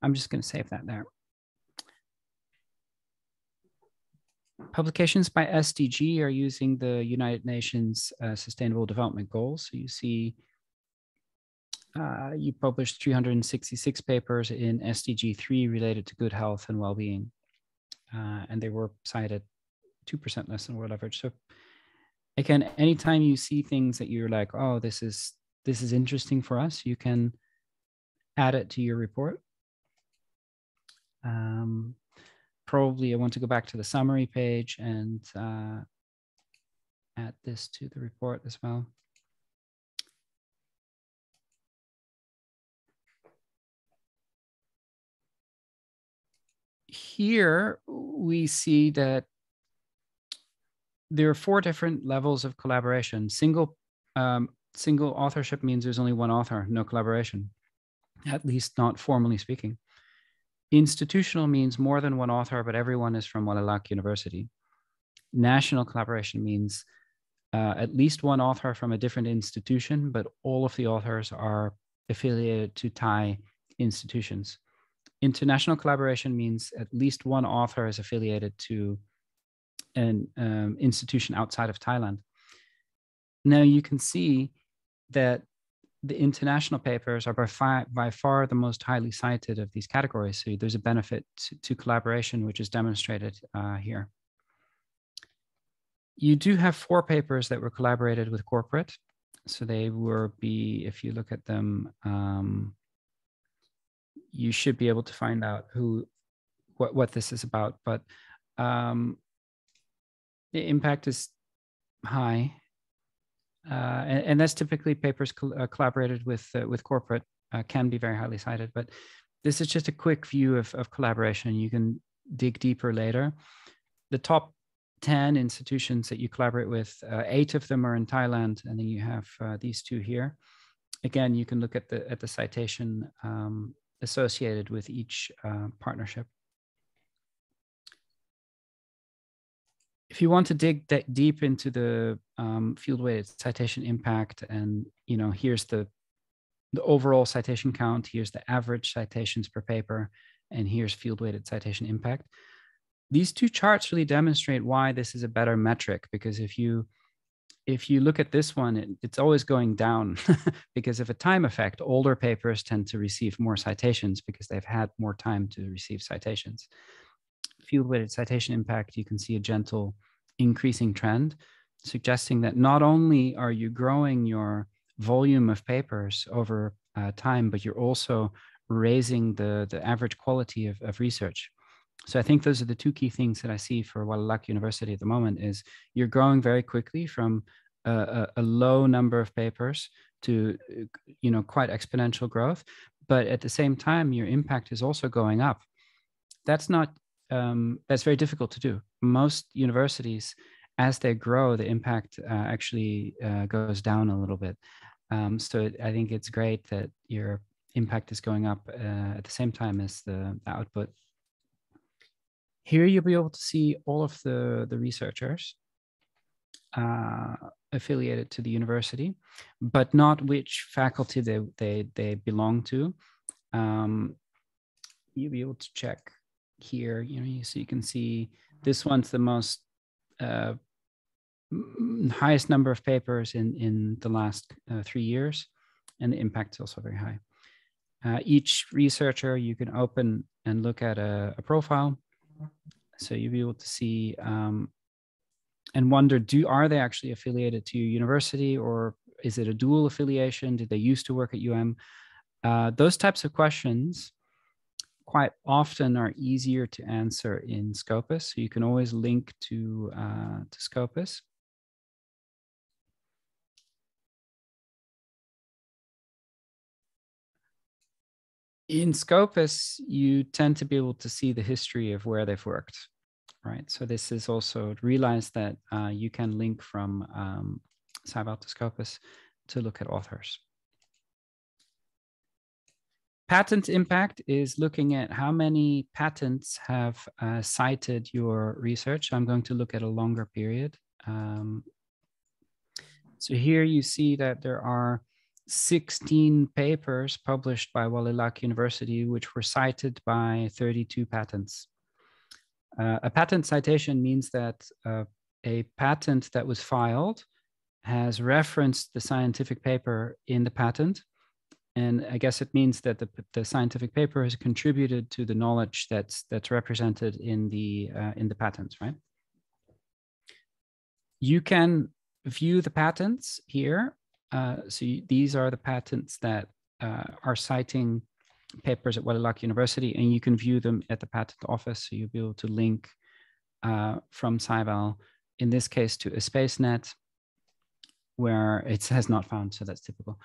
Speaker 1: I'm just going to save that there. Publications by SDG are using the United Nations Sustainable Development Goals. So you see you published 366 papers in SDG 3 related to good health and well-being. And they were cited 2% less than world average. So again, anytime you see things that you're like, oh, this is interesting for us, you can add it to your report. Probably I want to go back to the summary page and add this to the report as well. Here we see that there are 4 different levels of collaboration. Single authorship means there's only one author, no collaboration, at least not formally speaking. Institutional means more than one author, but everyone is from Guidebook University. National collaboration means at least one author from a different institution, but all of the authors are affiliated to Thai institutions. International collaboration means at least one author is affiliated to an institution outside of Thailand. Now you can see that the international papers are by far the most highly cited of these categories. So there's a benefit to collaboration, which is demonstrated here. You do have 4 papers that were collaborated with corporate. So they will be, if you look at them, you should be able to find out what this is about. But the impact is high. And that's typically papers collaborated with corporate can be very highly cited, but this is just a quick view of collaboration. You can dig deeper later. The top 10 institutions that you collaborate with, 8 of them are in Thailand, and then you have these 2 here. Again, you can look at the citation associated with each partnership. If you want to dig deep into the field-weighted citation impact, and here's the overall citation count, here's the average citations per paper, and here's field-weighted citation impact. These 2 charts really demonstrate why this is a better metric, because if you look at this one, it's always going down because of a time effect. Older papers tend to receive more citations because they've had more time to receive citations. Field-weighted citation impact, you can see a gentle increasing trend, suggesting that not only are you growing your volume of papers over time, but you're also raising the average quality of research. So I think those are the 2 key things that I see for Guidebook University at the moment is you're growing very quickly from a low number of papers to quite exponential growth, but at the same time, your impact is also going up. That's very difficult to do. Most universities as they grow, the impact actually goes down a little bit. So I think it's great that your impact is going up at the same time as the output. Here you'll be able to see all of the researchers affiliated to the university, but not which faculty they belong to. You'll be able to check here, so you can see this one's the most highest number of papers in the last 3 years, and the impact is also very high. Each researcher, you can open and look at a profile. So you'll be able to see and wonder, are they actually affiliated to your university, or is it a dual affiliation? Did they used to work at UM? Those types of questions quite often are easier to answer in Scopus. So you can always link to Scopus. In Scopus, you tend to be able to see the history of where they've worked, right? So this is also, realize that you can link from SciVal to Scopus to look at authors. Patent impact is looking at how many patents have cited your research. I'm going to look at a longer period. So here you see that there are 16 papers published by Walillac University, which were cited by 32 patents. A patent citation means that a patent that was filed has referenced the scientific paper in the patent. And I guess it means that the scientific paper has contributed to the knowledge that's represented in the patents, right? You can view the patents here. These are the patents that are citing papers at Walillac University, and you can view them at the patent office. So you'll be able to link from SciVal, in this case, to a SpaceNet, where it has not found, so that's typical.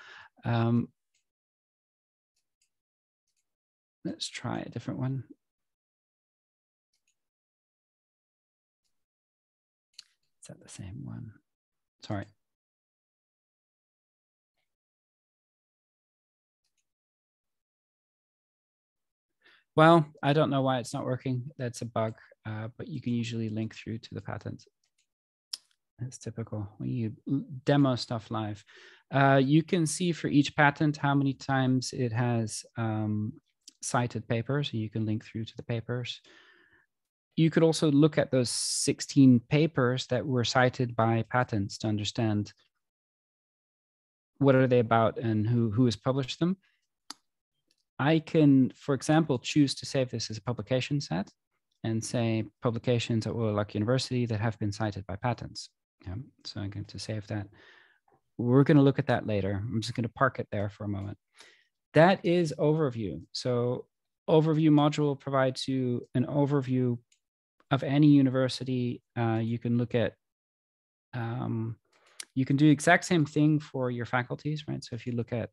Speaker 1: Let's try a different one. Is that the same one? Sorry. Well, I don't know why it's not working. That's a bug, but you can usually link through to the patent. That's typical when you demo stuff live. You can see for each patent how many times it has cited papers, and you can link through to the papers. You could also look at those 16 papers that were cited by patents to understand what are they about and who has published them. I can, for example, choose to save this as a publication set and say publications at Walillac University that have been cited by patents. Yeah, so I'm going to save that. We're going to look at that later. I'm just going to park it there for a moment. That is overview. So overview module provides you an overview of any university. You can look at, you can do the exact same thing for your faculties, right? So if you look at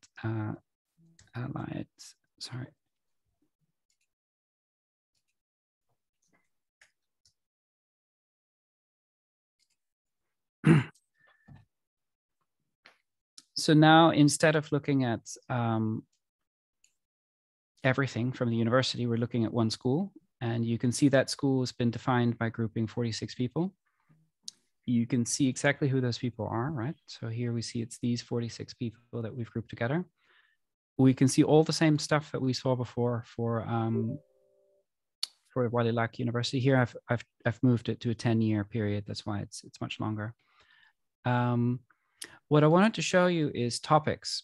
Speaker 1: allied, sorry. So now, instead of looking at everything from the university, we're looking at one school, and you can see that school has been defined by grouping 46 people. You can see exactly who those people are, right? So here we see it's these 46 people that we've grouped together. We can see all the same stuff that we saw before for Walillac University. Here I've moved it to a 10-year period. That's why it's much longer. What I wanted to show you is topics,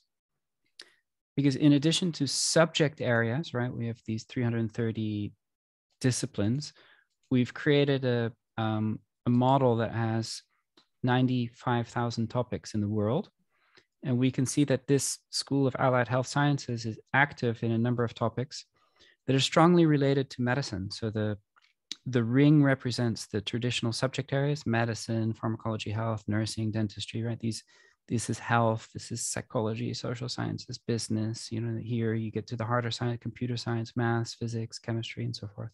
Speaker 1: because in addition to subject areas, right, we have these 330 disciplines. We've created a model that has 95,000 topics in the world. And we can see that this School of Allied Health Sciences is active in a number of topics that are strongly related to medicine. So the ring represents the traditional subject areas: medicine, pharmacology, health, nursing, dentistry, right? This is health, this is psychology, social sciences, business. You know, here you get to the harder side: computer science, math, physics, chemistry, and so forth.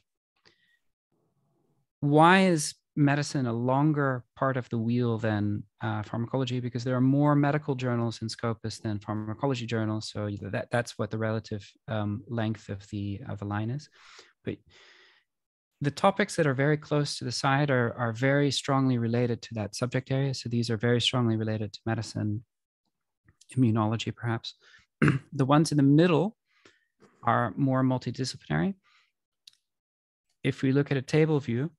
Speaker 1: why is medicine a longer part of the wheel than pharmacology? Because there are more medical journals in Scopus than pharmacology journals. So that's what the relative length of the line is. But the topics that are very close to the side are very strongly related to that subject area. So these are very strongly related to medicine, immunology, perhaps. The ones in the middle are more multidisciplinary. If we look at a table view,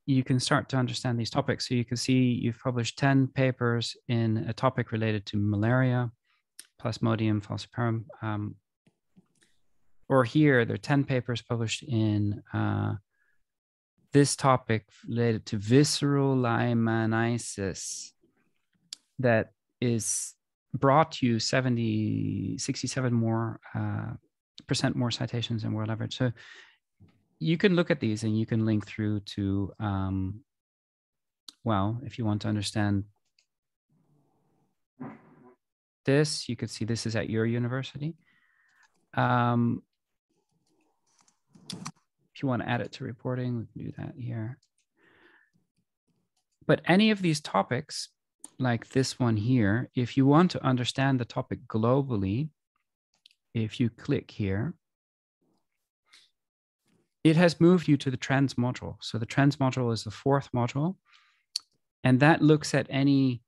Speaker 1: you can start to understand these topics. So you can see you've published 10 papers in a topic related to malaria, Plasmodium falciparum. Or here, there are 10 papers published in this topic related to visceral liamoniasis that is brought you 67% more citations in World Average. So you can look at these and you can link through to, well, if you want to understand this, you could see this is at your university. If you want to add it to reporting, we can do that here. But any of these topics, like this one here, if you want to understand the topic globally, if you click here, it has moved you to the trends module. So the trends module is the 4th module, and that looks at any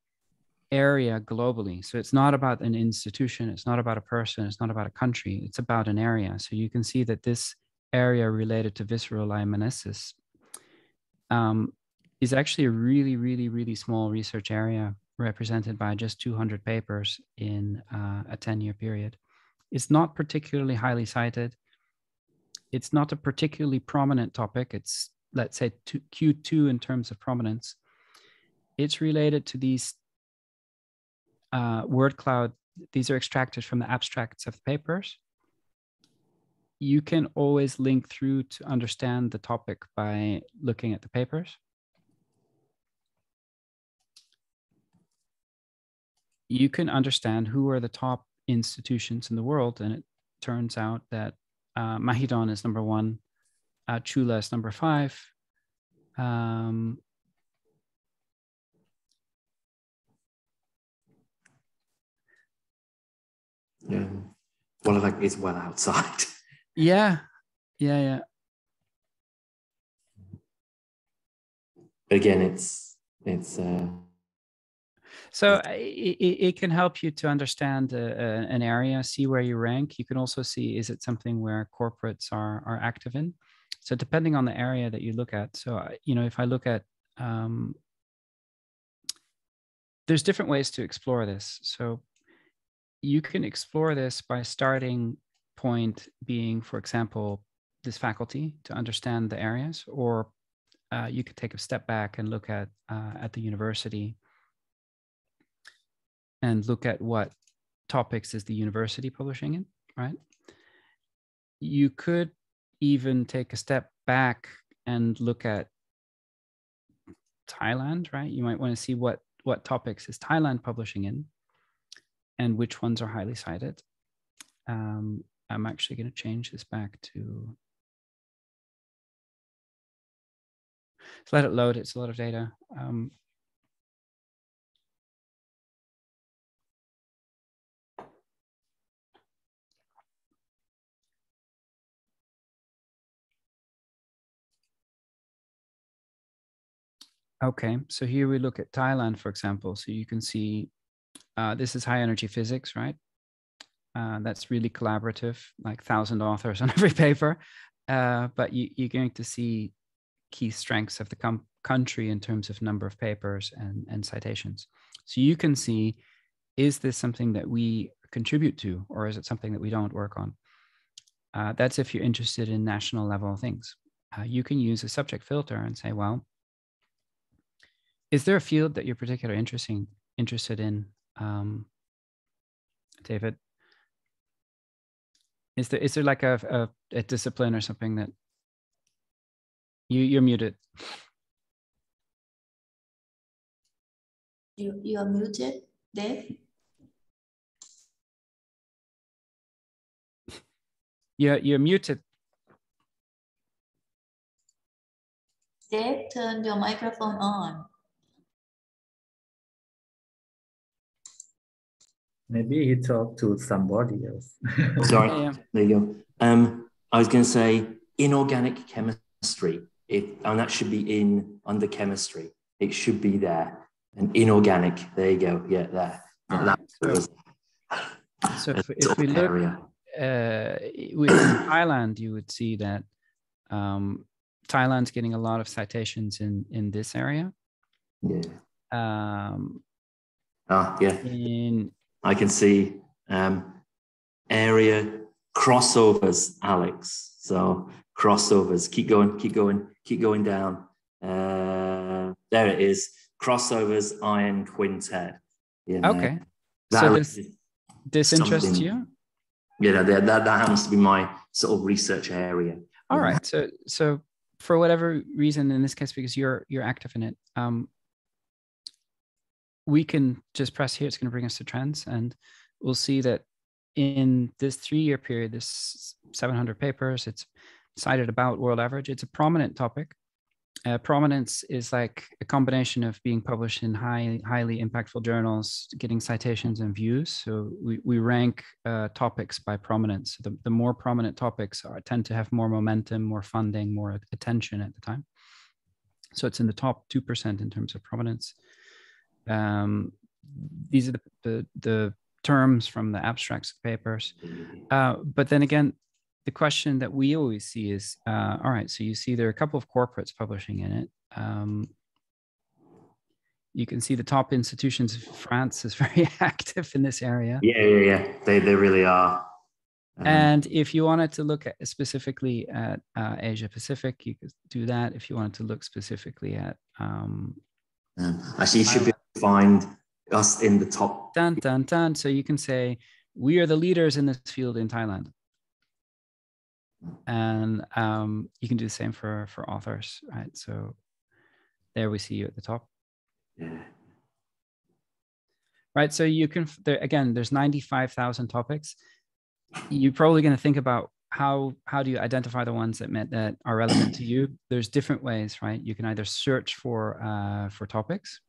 Speaker 1: area globally. So it's not about an institution, it's not about a person, it's not about a country, it's about an area. So you can see that this area related to visceral liamoniasis is actually a really, really, really small research area represented by just 200 papers in a 10-year period. It's not particularly highly cited. It's not a particularly prominent topic. It's, let's say, Q2 in terms of prominence. It's related to these word cloud. These are extracted from the abstracts of the papers. You can always link through to understand the topic by looking at the papers. You can understand who are the top institutions in the world, and it turns out that Mahidol is number 1, Chula is number 5.
Speaker 2: Yeah, well, like it's well outside.
Speaker 1: Yeah.
Speaker 2: Again, it's
Speaker 1: so it can help you to understand an area, see where you rank. You can also see, is it something where corporates are active in? So depending on the area that you look at. So, if I look at, there's different ways to explore this. So you can explore this by starting point being, for example, this faculty to understand the areas, or you could take a step back and look at the university and look at what topics is the university publishing in, right? You could even take a step back and look at Thailand, right? You might want to see what topics is Thailand publishing in and which ones are highly cited. I'm actually going to change this back to, let it load. It's a lot of data. Okay, so here we look at Thailand, for example. So you can see this is high energy physics, right? That's really collaborative, like 1,000 authors on every paper. But you're going to see key strengths of the country in terms of number of papers and citations. So you can see, is this something that we contribute to, or is it something that we don't work on? That's if you're interested in national level things. You can use a subject filter and say, well, is there a field that you're particularly interested in, David? Is there like a discipline or something that you're muted?
Speaker 3: You are muted, Dave.
Speaker 1: You're muted.
Speaker 3: Dave, turn your microphone on.
Speaker 4: Maybe he talked to somebody else.
Speaker 2: Sorry,
Speaker 1: Yeah.
Speaker 2: there you go. I was going to say inorganic chemistry, and that should be under chemistry. It should be there. And inorganic, there you go. Yeah, there.
Speaker 1: So if we look within Thailand, you would see that Thailand's getting a lot of citations in this area.
Speaker 2: Yeah.
Speaker 1: Yeah.
Speaker 2: I can see area crossovers, Alex. So crossovers, keep going down. There it is. Crossovers, iron quintet. You know,
Speaker 1: okay. So this interests you?
Speaker 2: Yeah, that happens to be my sort of research area.
Speaker 1: All right. So for whatever reason, in this case, because you're active in it, we can just press here. It's going to bring us to trends, and we'll see that in this 3-year period, this 700 papers, it's cited about world average. It's a prominent topic. Prominence is like a combination of being published in highly impactful journals, getting citations and views. So we rank topics by prominence. The more prominent topics tend to have more momentum, more funding, more attention at the time. So it's in the top 2% in terms of prominence. These are the terms from the abstracts of papers. But then again, the question that we always see is, all right, so you see there are a couple of corporates publishing in it. You can see the top institutions. France is very active in this area.
Speaker 2: Yeah. They really are.
Speaker 1: And if you wanted to look specifically at Asia Pacific, you could do that. If you wanted to look specifically at
Speaker 2: actually, you should be able to find us in the top.
Speaker 1: So you can say we are the leaders in this field in Thailand. And you can do the same for authors, right? So there we see you at the top.
Speaker 2: Yeah.
Speaker 1: Right. So you can, again, there's 95,000 topics. You're probably going to think about how do you identify the ones that are relevant to you? There's different ways, right? You can either search for topics.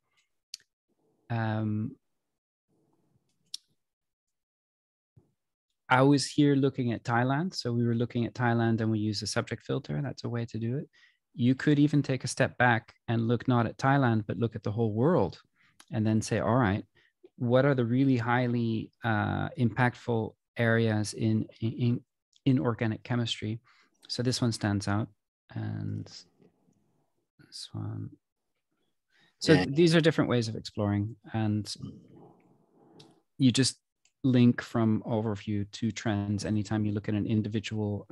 Speaker 1: I was here looking at Thailand. So we were looking at Thailand and we use a subject filter. That's a way to do it. You could even take a step back and look not at Thailand, but look at the whole world and then say, all right, what are the really highly impactful areas in organic chemistry? So this one stands out, and this one. So these are different ways of exploring, and you just link from overview to trends anytime you look at an individual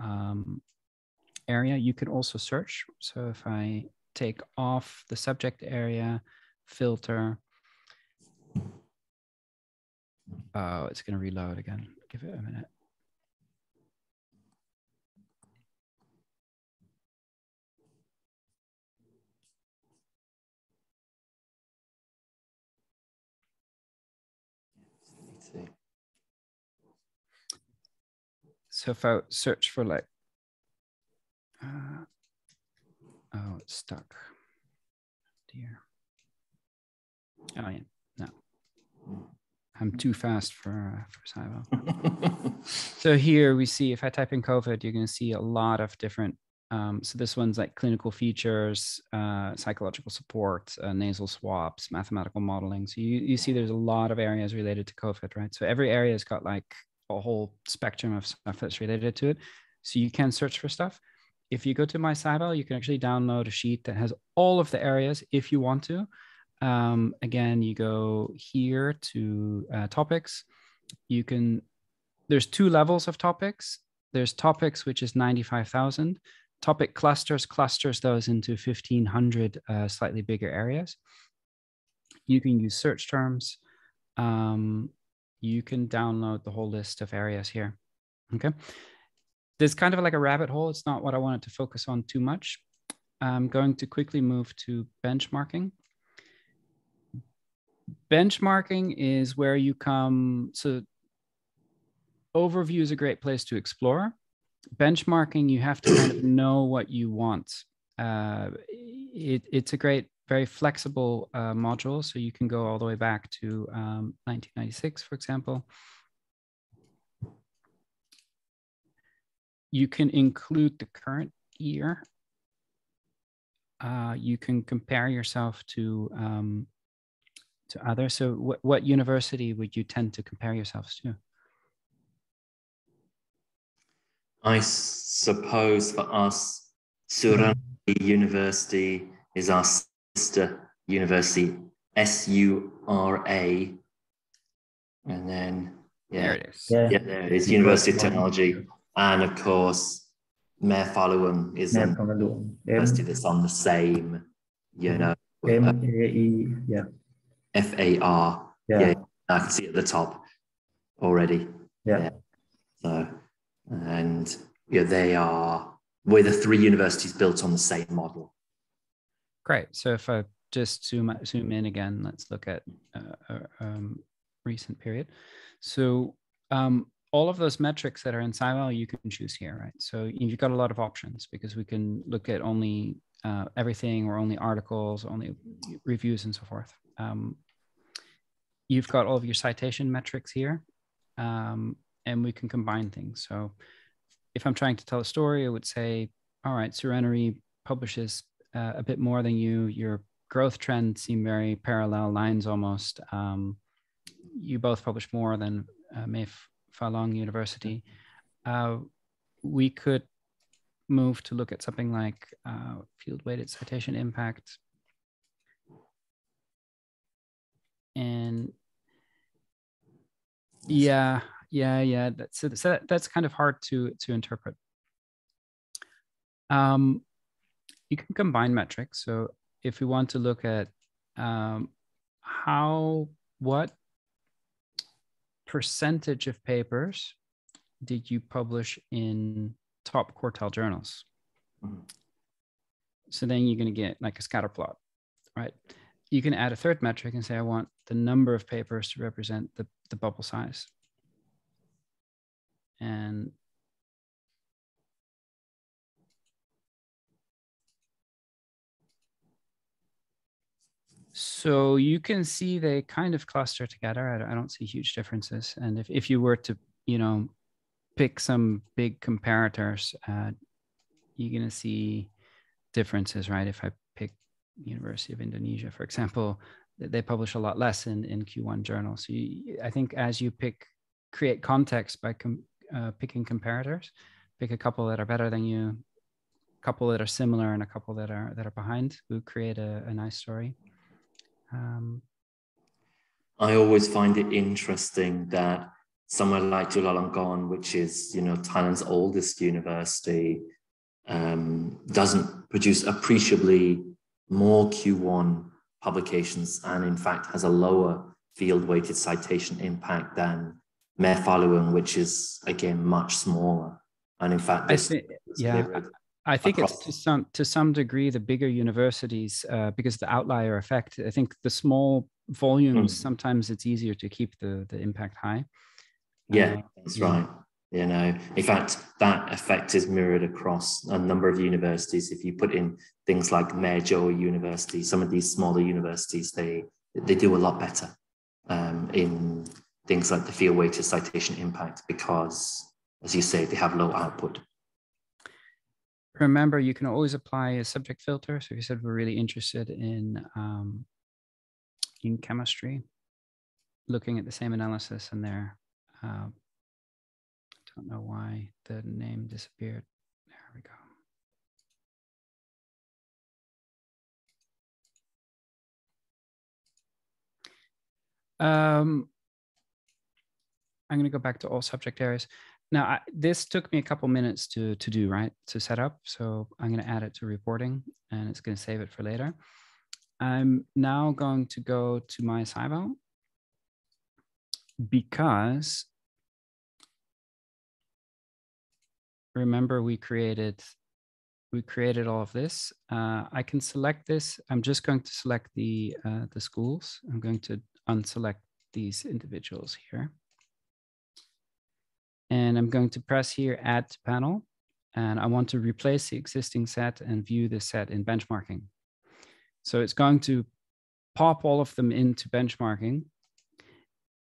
Speaker 1: area. You can also search. So if I take off the subject area, filter, oh, it's going to reload again. Give it a minute. So if I search for like, oh, it's stuck. Dear. Oh yeah, no. I'm too fast for SciVal. So here we see, if I type in COVID, you're going to see a lot of different. So this one's like clinical features, psychological support, nasal swabs, mathematical modeling. So you see there's a lot of areas related to COVID, right? So every area has got like a whole spectrum of stuff that's related to it. So you can search for stuff. If you go to my SciVal, you can actually download a sheet that has all of the areas if you want to. Again, you go here to topics. You can, there's 2 levels of topics. There's topics, which is 95,000. Topic clusters those into 1,500 slightly bigger areas. You can use search terms. You can download the whole list of areas here. Okay. There's kind of like a rabbit hole. It's not what I wanted to focus on too much. I'm going to quickly move to benchmarking. Benchmarking is where you come. So overview is a great place to explore. Benchmarking, you have to kind of know what you want. it's a great, very flexible module. So you can go all the way back to 1996, for example. You can include the current year. You can compare yourself to others. So what university would you tend to compare yourselves to?
Speaker 2: I suppose for us, Surrey University is our sister university, SURA. And then,
Speaker 1: There it is.
Speaker 2: Yeah, there it is, University of Technology. And of course, MAE-WU is a university that's on the same, you know,
Speaker 4: MAE, yeah.
Speaker 2: FAR. Yeah, I can see at the top already.
Speaker 4: Yeah.
Speaker 2: So, and we're the three universities built on the same model.
Speaker 1: Great. So if I just zoom in again, let's look at recent period. So all of those metrics that are in SciVal, you can choose here, right? So you've got a lot of options because we can look at only everything or only articles, only reviews and so forth. You've got all of your citation metrics here, and we can combine things. So if I'm trying to tell a story, I would say, all right, Serenity publishes a bit more than you. Your growth trends seem very parallel lines almost. You both publish more than MAE-WU University. We could move to look at something like field-weighted citation impact. And that's kind of hard to interpret. You can combine metrics. So if we want to look at what percentage of papers did you publish in top quartile journals? So then you're going to get like a scatter plot, right? You can add a third metric and say, I want the number of papers to represent the bubble size. And so you can see they kind of cluster together. I don't see huge differences. And if you were to, pick some big comparators, you're going to see differences, right? If I pick University of Indonesia, for example, they publish a lot less in Q1 journals. So I think as you create context by picking comparators, pick a couple that are better than you, a couple that are similar, and a couple that are behind, we create a nice story.
Speaker 2: I always find it interesting that somewhere like Chulalongkorn, which is, Thailand's oldest university, doesn't produce appreciably more Q1 publications and in fact has a lower field-weighted citation impact than MAE-WU, which is again much smaller. And in fact,
Speaker 1: I think it's to some degree the bigger universities because of the outlier effect. I think the small volumes sometimes it's easier to keep the impact high.
Speaker 2: Yeah, that's right. In fact, that effect is mirrored across a number of universities. If you put in things like MAE-WU University, some of these smaller universities, they do a lot better in things like the field-weighted citation impact because, as you say, they have low output.
Speaker 1: Remember, you can always apply a subject filter. So if you said we're really interested in chemistry, looking at the same analysis in there. I don't know why the name disappeared. There we go. I'm going to go back to all subject areas. Now, this took me a couple minutes to do, right? To set up. So I'm going to add it to reporting and it's going to save it for later. I'm now going to go to my SciVal because remember we created all of this. I can select this. I'm just going to select the schools. I'm going to unselect these individuals here. And I'm going to press here, add to panel. And I want to replace the existing set and view the set in benchmarking. So it's going to pop all of them into benchmarking.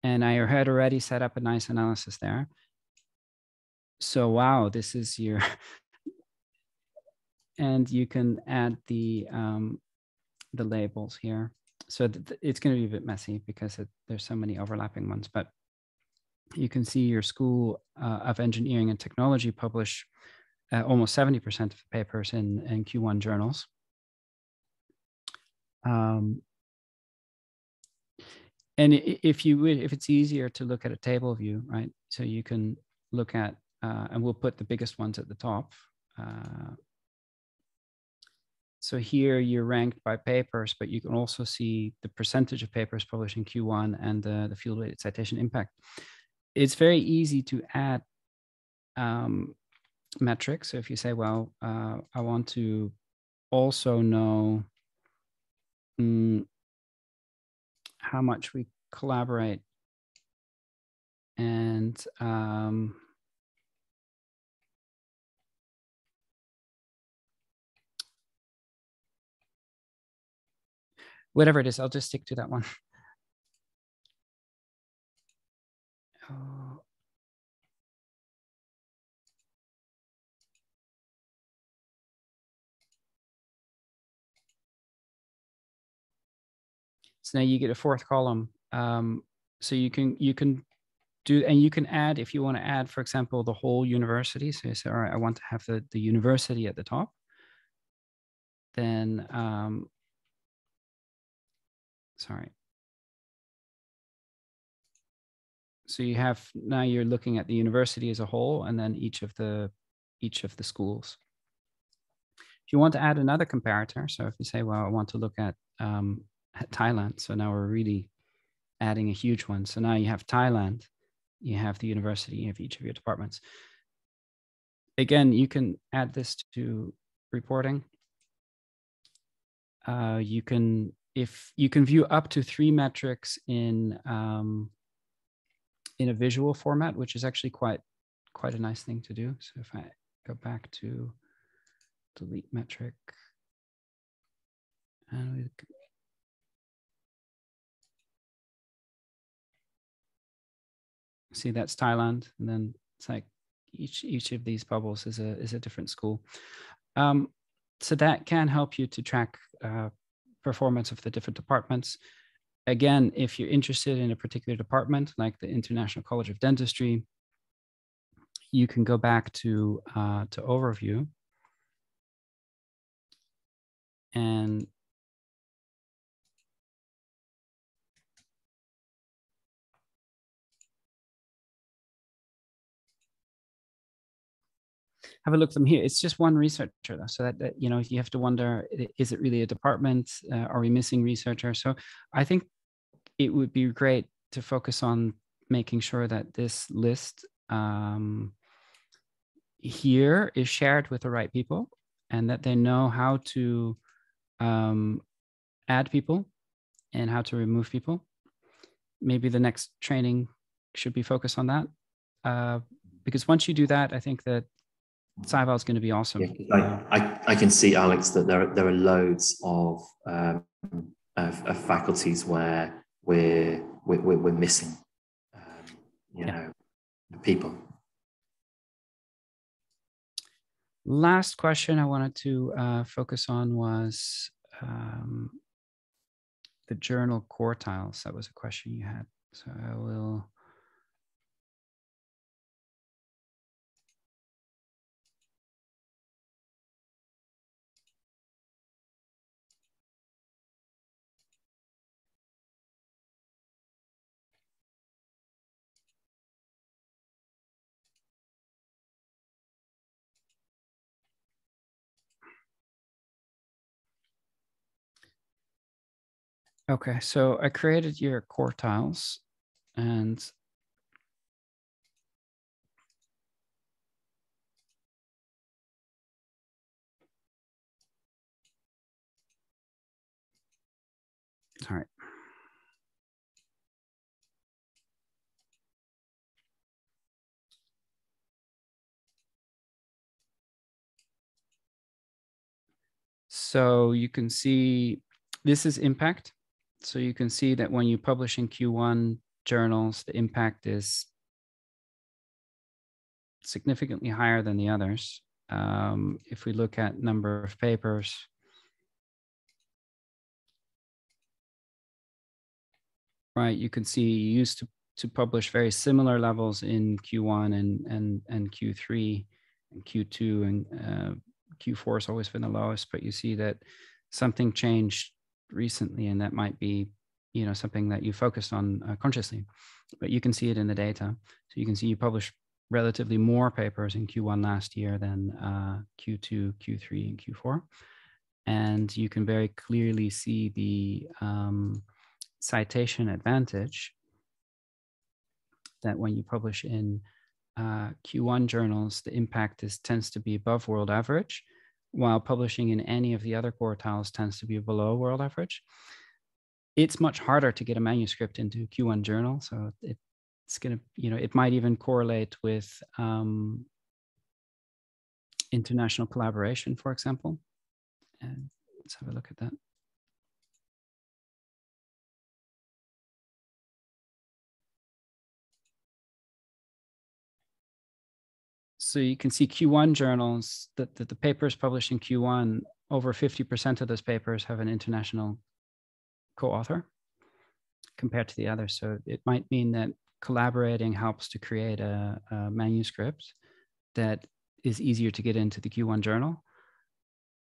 Speaker 1: And I had already set up a nice analysis there. So wow, this is your, and you can add the labels here. So it's going to be a bit messy because there's so many overlapping ones, but you can see your School of Engineering and Technology publish almost 70% of the papers in Q1 journals. And if it's easier to look at a table view, right? So you can look at, and we'll put the biggest ones at the top. So here you're ranked by papers, but you can also see the percentage of papers published in Q1 and the field-weighted citation impact. It's very easy to add metrics. So if you say, well, I want to also know how much we collaborate and whatever it is, I'll just stick to that one. Oh. So now you get a fourth column. So you can do, and you can add, if you want to add, for example, the whole university. So you say, all right, I want to have the university at the top. Then, sorry. So you have, now you're looking at the university as a whole, and then each of the schools. If you want to add another comparator, so if you say, well, I want to look at Thailand. So now we're really adding a huge one. So now you have Thailand, you have the university, you have each of your departments. Again, you can add this to reporting. You can view up to 3 metrics in a visual format, which is actually quite a nice thing to do. So if I go back to delete metric, and see that's Thailand, and then it's like each of these bubbles is a different school. So that can help you to track performance of the different departments. Again, if you're interested in a particular department, like the International College of Dentistry, you can go back to overview and have a look from here. It's just one researcher, though, so that you know, you have to wonder, is it really a department? Are we missing researchers? So I think it would be great to focus on making sure that this list here is shared with the right people, and that they know how to add people and how to remove people. Maybe the next training should be focused on that, because once you do that, I think that SciVal is going to be awesome.
Speaker 2: Yeah, I can see, Alex, that there are loads of faculties where we're missing, you know, people.
Speaker 1: Last question I wanted to focus on was the journal quartiles. That was a question you had. So I will. Okay, so I created your quartiles, and all right. So you can see This is impact. So you can see that when you publish in Q1 journals, the impact is significantly higher than the others. If we look at number of papers, right, you can see you used to publish very similar levels in Q1 and Q3 and Q2, and Q4 has always been the lowest, but you see that something changed recently, and that might be, you know, something that you focused on consciously, but you can see it in the data. So you can see you published relatively more papers in Q1 last year than Q2, Q3, and Q4. And you can very clearly see the citation advantage that when you publish in Q1 journals, the impact tends to be above world average, while publishing in any of the other quartiles tends to be below world average. It's much harder to get a manuscript into Q1 journal, so it's going to, you know, it might even correlate with international collaboration, for example. And let's have a look at that. So you can see Q1 journals, that the papers published in Q1, over 50% of those papers have an international co-author compared to the others. So it might mean that collaborating helps to create a manuscript that is easier to get into the Q1 journal.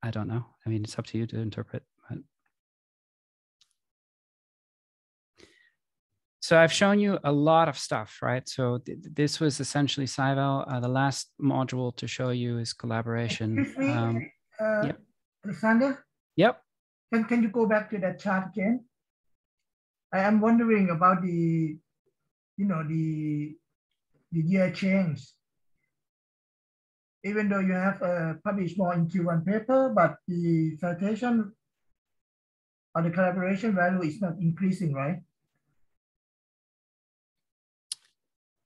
Speaker 1: I don't know. I mean, it's up to you to interpret. But... So I've shown you a lot of stuff, right? So this was essentially SciVal. The last module to show you is collaboration.
Speaker 6: Excuse me,
Speaker 1: yep.
Speaker 6: Alexander?
Speaker 1: Yep.
Speaker 6: Can you go back to that chart again? I am wondering about the, you know, the year change. Even though you have published more in Q1 paper, but the citation or the collaboration value is not increasing, right?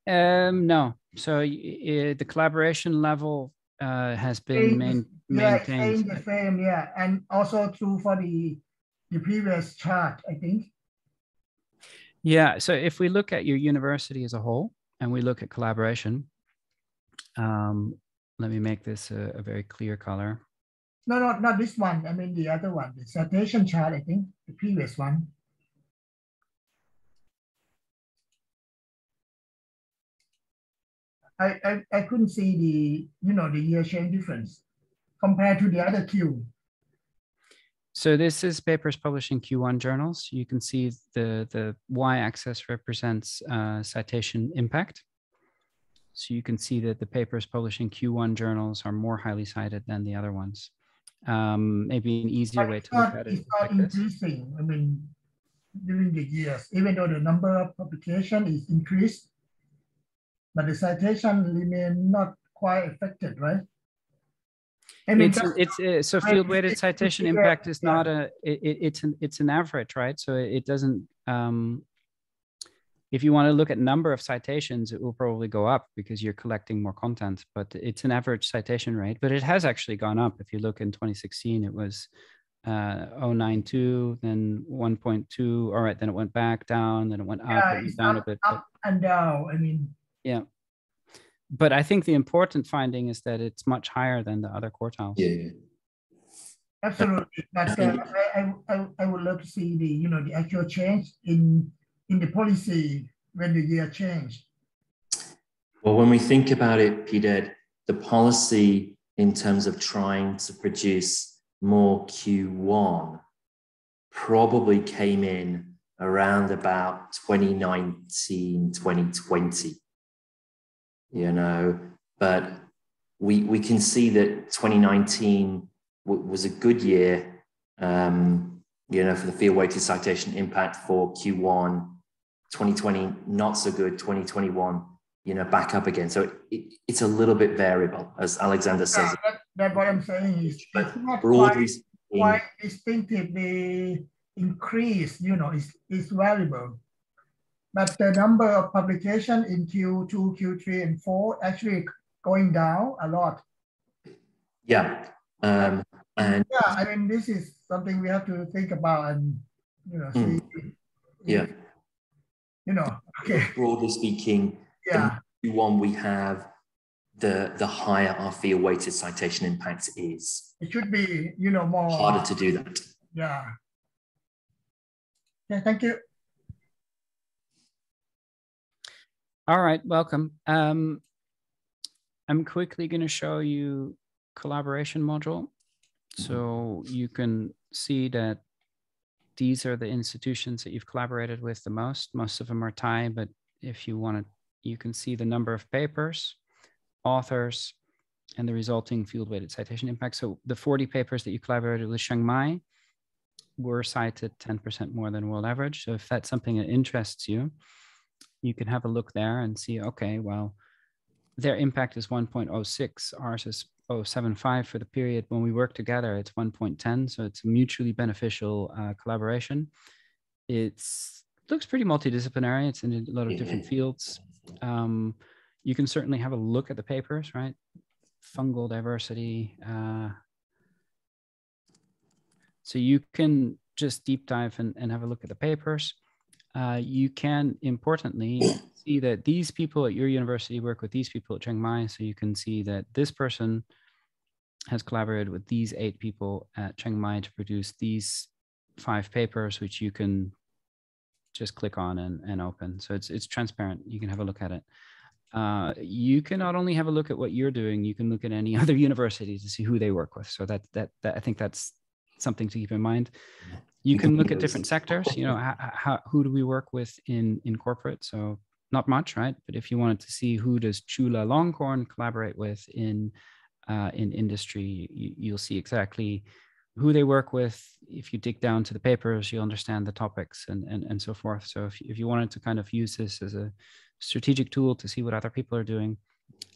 Speaker 1: No. So the collaboration level has been maintained.
Speaker 6: Yeah, staying the same, yeah. And also true for the previous chart, I think.
Speaker 1: Yeah, so if we look at your university as a whole and we look at collaboration, let me make this a very clear color.
Speaker 6: No, not this one. I mean the other one, the citation chart, I think, the previous one. I couldn't see the, you know, the year change difference compared to the other Q.
Speaker 1: So this is papers published in Q1 journals. You can see the y-axis represents citation impact. So you can see that the papers published in Q1 journals are more highly cited than the other ones. Maybe an easier way to look at it.
Speaker 6: It's not increasing, I mean, during the years, even though the number of publication is increased, but the citation remain not quite affected, right? I mean,
Speaker 1: so field-weighted citation impact is not a, it's an average, right? So it doesn't, if you want to look at number of citations, it will probably go up because you're collecting more content, but it's an average citation rate, but it has actually gone up. If you look in 2016, it was 0.92, then 1.2. All right, then it went back down, then it went up, it went down a bit.
Speaker 6: Up and down, I mean.
Speaker 1: Yeah. But I think the important finding is that it's much higher than the other quartiles.
Speaker 2: Yeah.
Speaker 6: Absolutely. But I would love to see the, you know, the actual change in the policy when the year changed.
Speaker 2: Well, when we think about it, Pided, the policy in terms of trying to produce more Q1 probably came in around about 2019, 2020, you know, but we can see that 2019 was a good year, you know, for the field-weighted citation impact for Q1. 2020, not so good. 2021, you know, back up again. So it's a little bit variable, as Alexander says.
Speaker 6: That's what I'm saying. It's not quite distinctively increased, you know, it's variable. But the number of publication in Q2, Q3, and 4 actually going down a lot.
Speaker 2: Yeah. And
Speaker 6: yeah, I mean, this is something we have to think about and, see.
Speaker 2: Yeah.
Speaker 6: Okay.
Speaker 2: Broadly speaking,
Speaker 6: Yeah.
Speaker 2: the one we have, the higher our field-weighted citation impact is.
Speaker 6: It should be, more
Speaker 2: harder to do that.
Speaker 6: Yeah. Yeah, thank you.
Speaker 1: All right, welcome. I'm quickly going to show you collaboration module. So you can see that these are the institutions that you've collaborated with the most. Most of them are Thai, but if you want to, you can see the number of papers, authors, and the resulting field-weighted citation impact. So the 40 papers that you collaborated with Chiang Mai were cited 10% more than world average. So if that's something that interests you, you can have a look there and see, okay, well, their impact is 1.06, ours is 0.75 for the period. When we work together, it's 1.10. So it's a mutually beneficial collaboration. It looks pretty multidisciplinary. It's in a lot of different fields. You can certainly have a look at the papers, right? Fungal diversity. So you can just deep dive and have a look at the papers. You can importantly see that these people at your university work with these people at Chiang Mai. So you can see that this person has collaborated with these 8 people at Chiang Mai to produce these 5 papers, which you can just click on and open. So it's transparent. You can have a look at it. You can not only have a look at what you're doing, you can look at any other university to see who they work with. So that I think that's something to keep in mind. You can look at different sectors, who do we work with in corporate? So not much, right? But if you wanted to see who does Chula Longhorn collaborate with in industry, you'll see exactly who they work with. If you dig down to the papers, you'll understand the topics and so forth. So if you wanted to kind of use this as a strategic tool to see what other people are doing,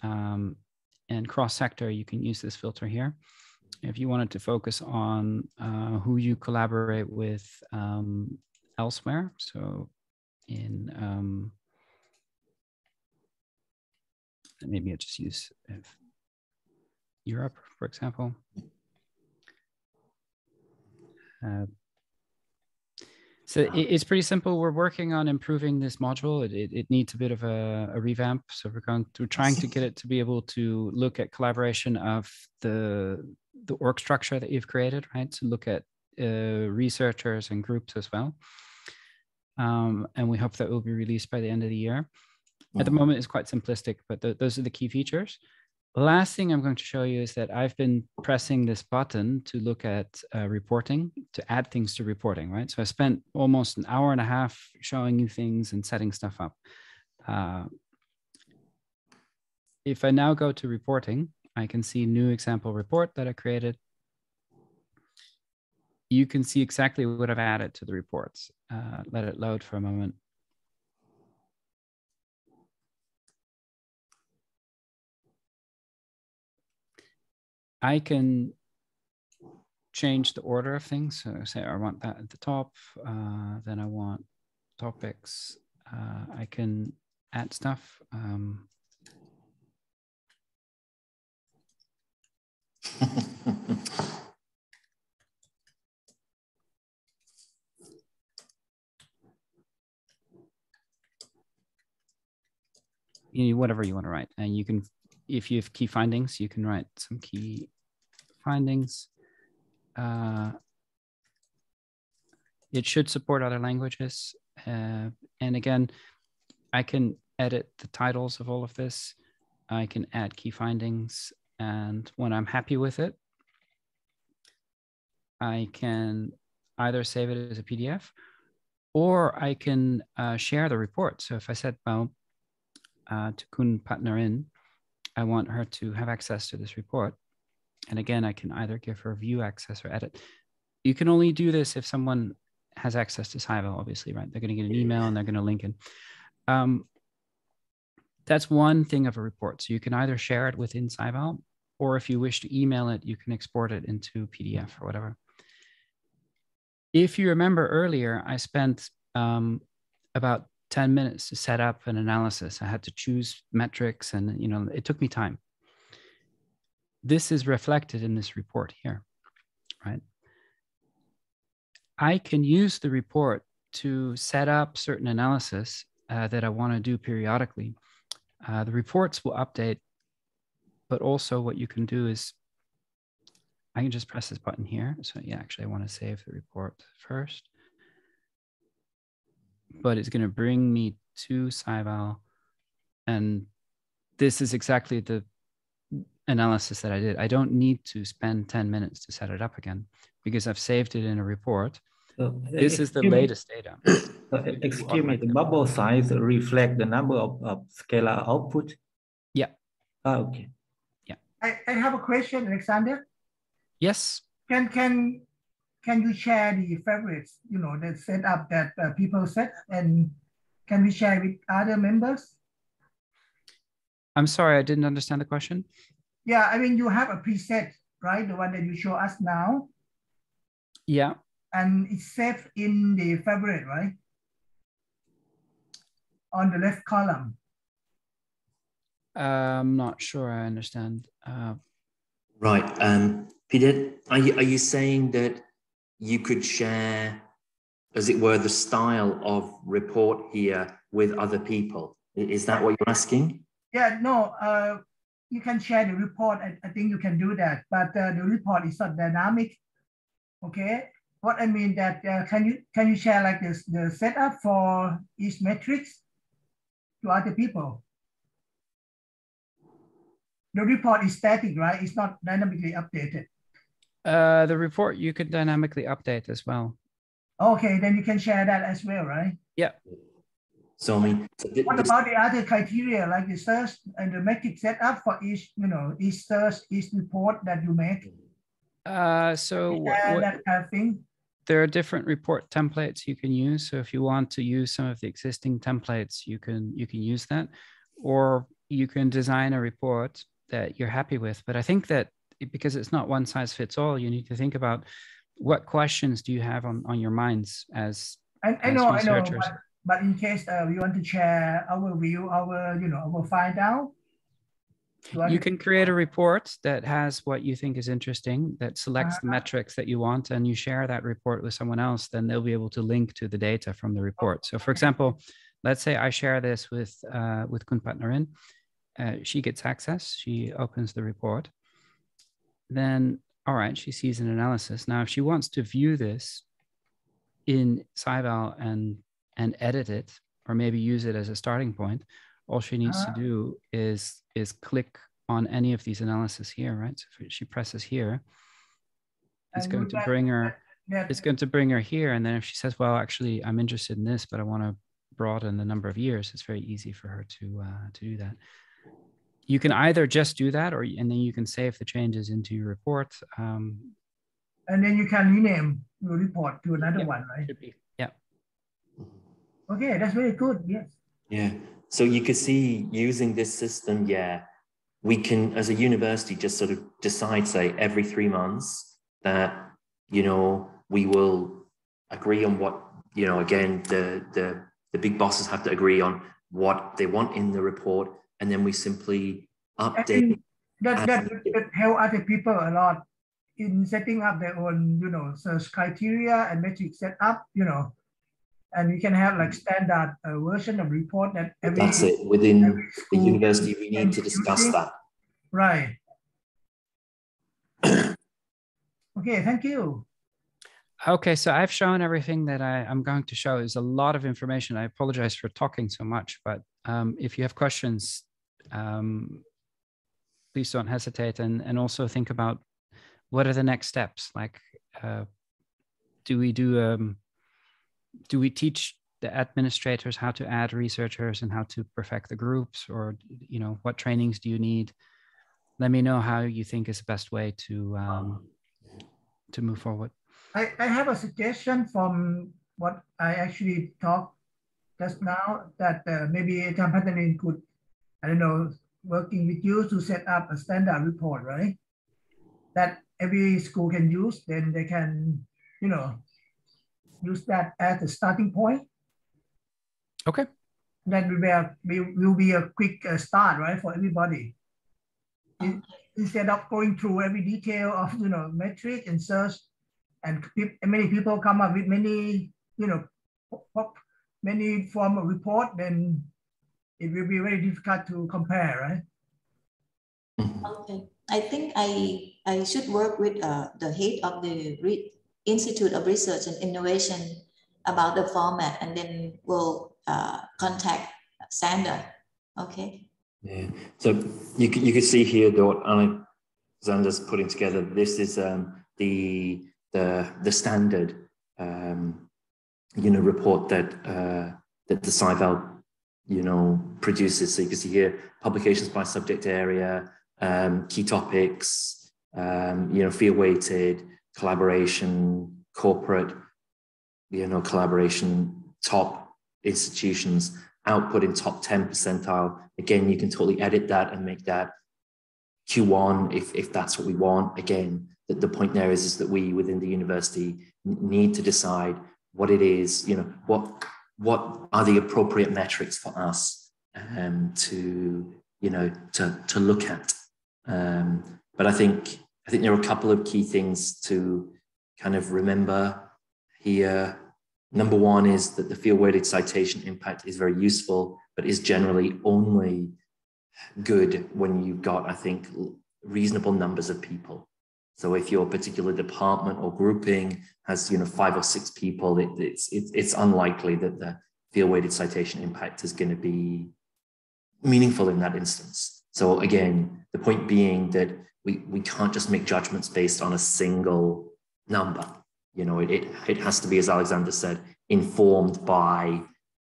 Speaker 1: and cross-sector, you can use this filter here. If you wanted to focus on who you collaborate with elsewhere, so in maybe I just use Europe, for example. So it's pretty simple. We're working on improving this module. It needs a bit of a revamp. So we're trying to get it to be able to look at collaboration of the org structure that you've created, right? To look at researchers and groups as well. And we hope that will be released by the end of the year. At the moment, it's quite simplistic, but those are the key features. The last thing I'm going to show you is that I've been pressing this button to look at reporting, to add things to reporting, right? So I spent almost an hour and a half showing you things and setting stuff up. If I now go to reporting, I can see new example report that I created. You can see exactly what I've added to the reports. Let it load for a moment. I can change the order of things. So say I want that at the top, then I want topics. I can add stuff. Whatever you want to write. And you can, if you have key findings, you can write some key findings. It should support other languages. And again, I can edit the titles of all of this. I can add key findings. And when I'm happy with it, I can either save it as a PDF or I can share the report. So if I said, well, to Kun Patnarin, I want her to have access to this report. And again, I can either give her view access or edit. You can only do this if someone has access to SciVal, obviously, right? They're going to get an email and they're going to link in. That's one thing of a report. So you can either share it within SciVal, or if you wish to email it, you can export it into PDF or whatever. If you remember earlier, I spent about 10 minutes to set up an analysis. I had to choose metrics and, it took me time. This is reflected in this report here. right? I can use the report to set up certain analysis that I want to do periodically. The reports will update, but also what you can do is I can just press this button here. So yeah, actually I want to save the report first, but it's going to bring me to SciVal, and this is exactly the analysis that I did. I don't need to spend 10 minutes to set it up again because I've saved it in a report. This is the latest data.
Speaker 4: Excuse me, the bubble size reflect the number of scalar output?
Speaker 1: Yeah.
Speaker 4: Okay.
Speaker 1: Yeah.
Speaker 6: I have a question, Alexander.
Speaker 1: Yes.
Speaker 6: Can you share the favorites, you know, the setup that people set, and can we share with other members?
Speaker 1: I'm sorry, I didn't understand the question.
Speaker 6: Yeah, I mean, you have a preset, right? The one that you show us now.
Speaker 1: Yeah.
Speaker 6: And it's saved in the favorite, right? On the left column.
Speaker 1: I'm not sure I understand.
Speaker 2: Right. Peter, are you saying that you could share, as it were, the style of report here with other people? Is that what you're asking?
Speaker 6: Yeah, no, you can share the report. I think you can do that, but the report is not dynamic. Okay, what I mean that can you share like this the setup for each metrics to other people? The report is static, right? It's not dynamically updated.
Speaker 1: The report you could dynamically update as well.
Speaker 6: Okay, then you can share that as well, right?
Speaker 1: Yeah.
Speaker 2: So I mean,
Speaker 6: what about the other criteria like the search and the metric setup for each, you know, each search, each report that you make?
Speaker 1: So
Speaker 6: that kind of thing.
Speaker 1: There are different report templates you can use. So if you want to use some of the existing templates, you can use that, or you can design a report that you're happy with. But I think that because it's not one size fits all, you need to think about what questions do you have on your minds as researchers.
Speaker 6: But in case we want to share our view, our find out.
Speaker 1: You can create a report that has what you think is interesting, that selects the metrics that you want, and you share that report with someone else, then they'll be able to link to the data from the report. So for example, let's say I share this with Kunpatnarin. She gets access, she opens the report. Then, all right, she sees an analysis. Now, if she wants to view this in SciVal and edit it, or maybe use it as a starting point, all she needs to do is click on any of these analyses here, right? So if she presses here, it's going to bring her. It's going to bring her here, and then if she says, "Well, actually, I'm interested in this, but I want to broaden the number of years," it's very easy for her to do that. You can either just do that, and then you can save the changes into your report.
Speaker 6: And then you can rename your report to another one, right?
Speaker 1: Should be. Yeah.
Speaker 6: Okay, that's very good. Yes.
Speaker 2: Yeah. So you could see using this system, we can, as a university, just sort of decide, say, every 3 months that, we will agree on what, again, the big bosses have to agree on what they want in the report, and then we simply update.
Speaker 6: That help other people a lot in setting up their own, search criteria and metric setup, and we can have like standard version of report that
Speaker 2: that's it. Within the university, we need to discuss that.
Speaker 6: Right. Okay, thank you.
Speaker 1: Okay, so I've shown everything that I'm going to show. Is a lot of information. I apologize for talking so much, but if you have questions, please don't hesitate, and also think about what are the next steps. Like, do we teach the administrators how to add researchers and how to perfect the groups, or what trainings do you need? Let me know how you think is the best way to move forward.
Speaker 6: I have a suggestion from what I actually talked just now, that maybe Kunpatnarin could, I don't know, working with you to set up a standard report, right? That every school can use, then they can, use that as a starting point.
Speaker 1: Okay.
Speaker 6: That will be a quick start, right, for everybody. Instead of going through every detail of, metric and search, and many people come up with many, many form of report, then it will be very difficult to compare, right?
Speaker 3: Okay, I think I should work with the head of the Institute of Research and Innovation about the format, and then we'll contact Sander. Okay.
Speaker 2: Yeah. So you can see here what Alexander's putting together. This is the standard report that that the SciVal produces. So you can see here publications by subject area, key topics, field weighted, collaboration, corporate, collaboration, top institutions, output in top 10 percentile. Again, you can totally edit that and make that Q1 if that's what we want. Again, the point there is that we within the university need to decide what it is, what are the appropriate metrics for us to look at. But I think there are a couple of key things to kind of remember here. Number one is that the field-weighted citation impact is very useful, but is generally only good when you've got, I think, reasonable numbers of people. So if your particular department or grouping has 5 or 6 people, it's unlikely that the field-weighted citation impact is going to be meaningful in that instance. So again, the point being that we can't just make judgments based on a single number. It has to be, as Alexander said, informed by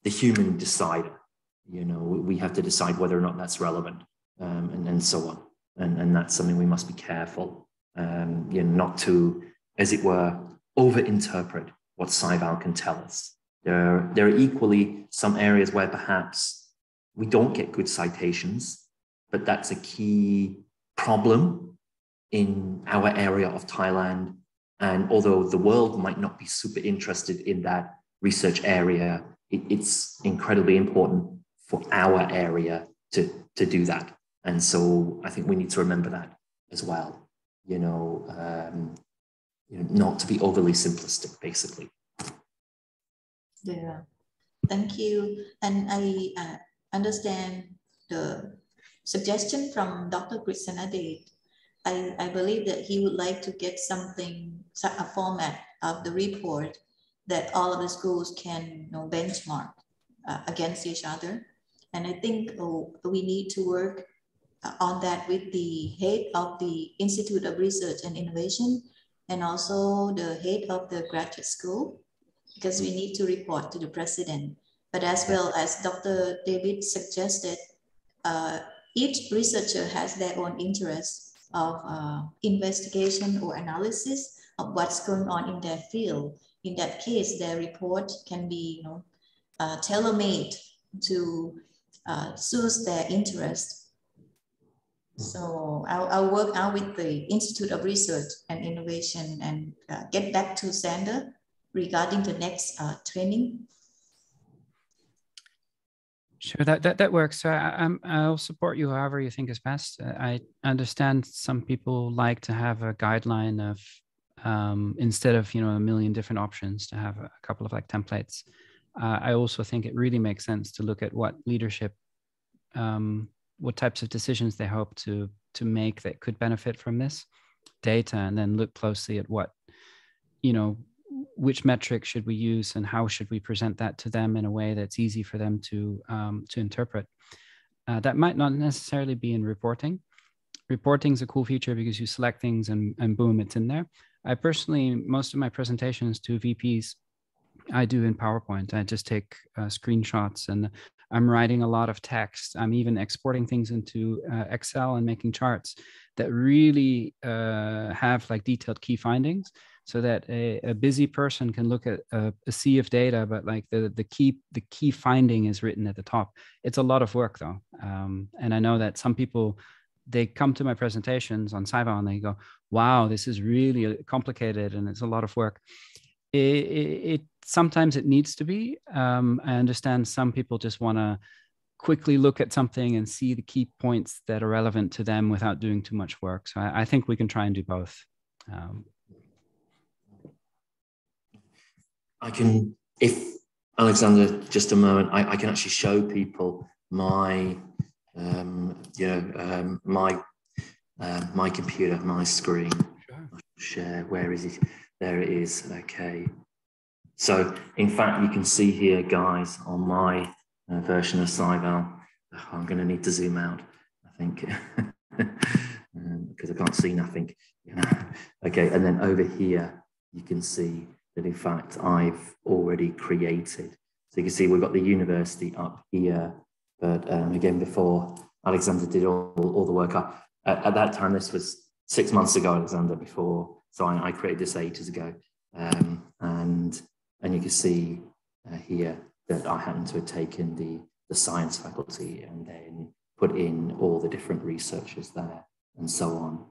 Speaker 2: the human decider. We have to decide whether or not that's relevant, and so on. And that's something we must be careful, not to, as it were, overinterpret what SciVal can tell us. There are equally some areas where perhaps we don't get good citations, but that's a key problem in our area of Thailand. And although the world might not be super interested in that research area, it's incredibly important for our area to do that. And so I think we need to remember that as well, not to be overly simplistic, basically.
Speaker 3: Yeah, thank you. And I understand the suggestion from Dr. Krishnadej. I believe that he would like to get a format of the report that all of the schools can benchmark against each other. And I think we need to work on that with the head of the Institute of Research and Innovation and also the head of the graduate school, because we need to report to the president. But as well as Dr. David suggested, each researcher has their own interest of investigation or analysis of what's going on in their field. In that case, their report can be tailor-made to suit their interest. So I'll work out with the Institute of Research and Innovation and get back to Sander regarding the next training.
Speaker 1: Sure, that works. So I'll support you however you think is best. I understand some people like to have a guideline of instead of a million different options, to have a couple of templates. I also think it really makes sense to look at what leadership, what types of decisions they hope to make that could benefit from this data, and then look closely at what which metrics should we use and how should we present that to them in a way that's easy for them to interpret. That might not necessarily be in reporting. Reporting is a cool feature because you select things and boom, it's in there. I personally, most of my presentations to VPs, I do in PowerPoint. I just take screenshots and I'm writing a lot of text. I'm even exporting things into Excel and making charts that really have detailed key findings, so that a busy person can look at a sea of data, but the key finding is written at the top. It's a lot of work though. And I know that some people, they come to my presentations on SciVal and they go, wow, this is really complicated and it's a lot of work. Sometimes it needs to be. I understand some people just want to quickly look at something and see the key points that are relevant to them without doing too much work. So I think we can try and do both.
Speaker 2: I can, if Alexander, just a moment, I can actually show people my, my computer, my screen. Sure. Share, where is it? There it is, okay. So in fact, you can see here, guys, on my version of SciVal, I'm gonna need to zoom out, I think, because I can't see nothing. Okay, and then over here, you can see that in fact, I've already created. So you can see we've got the university up here, but again, before Alexander did all the work, at that time, this was 6 months ago, Alexander, before, so I created this ages ago. And you can see here that I happen to have taken the science faculty and then put in all the different researchers there and so on.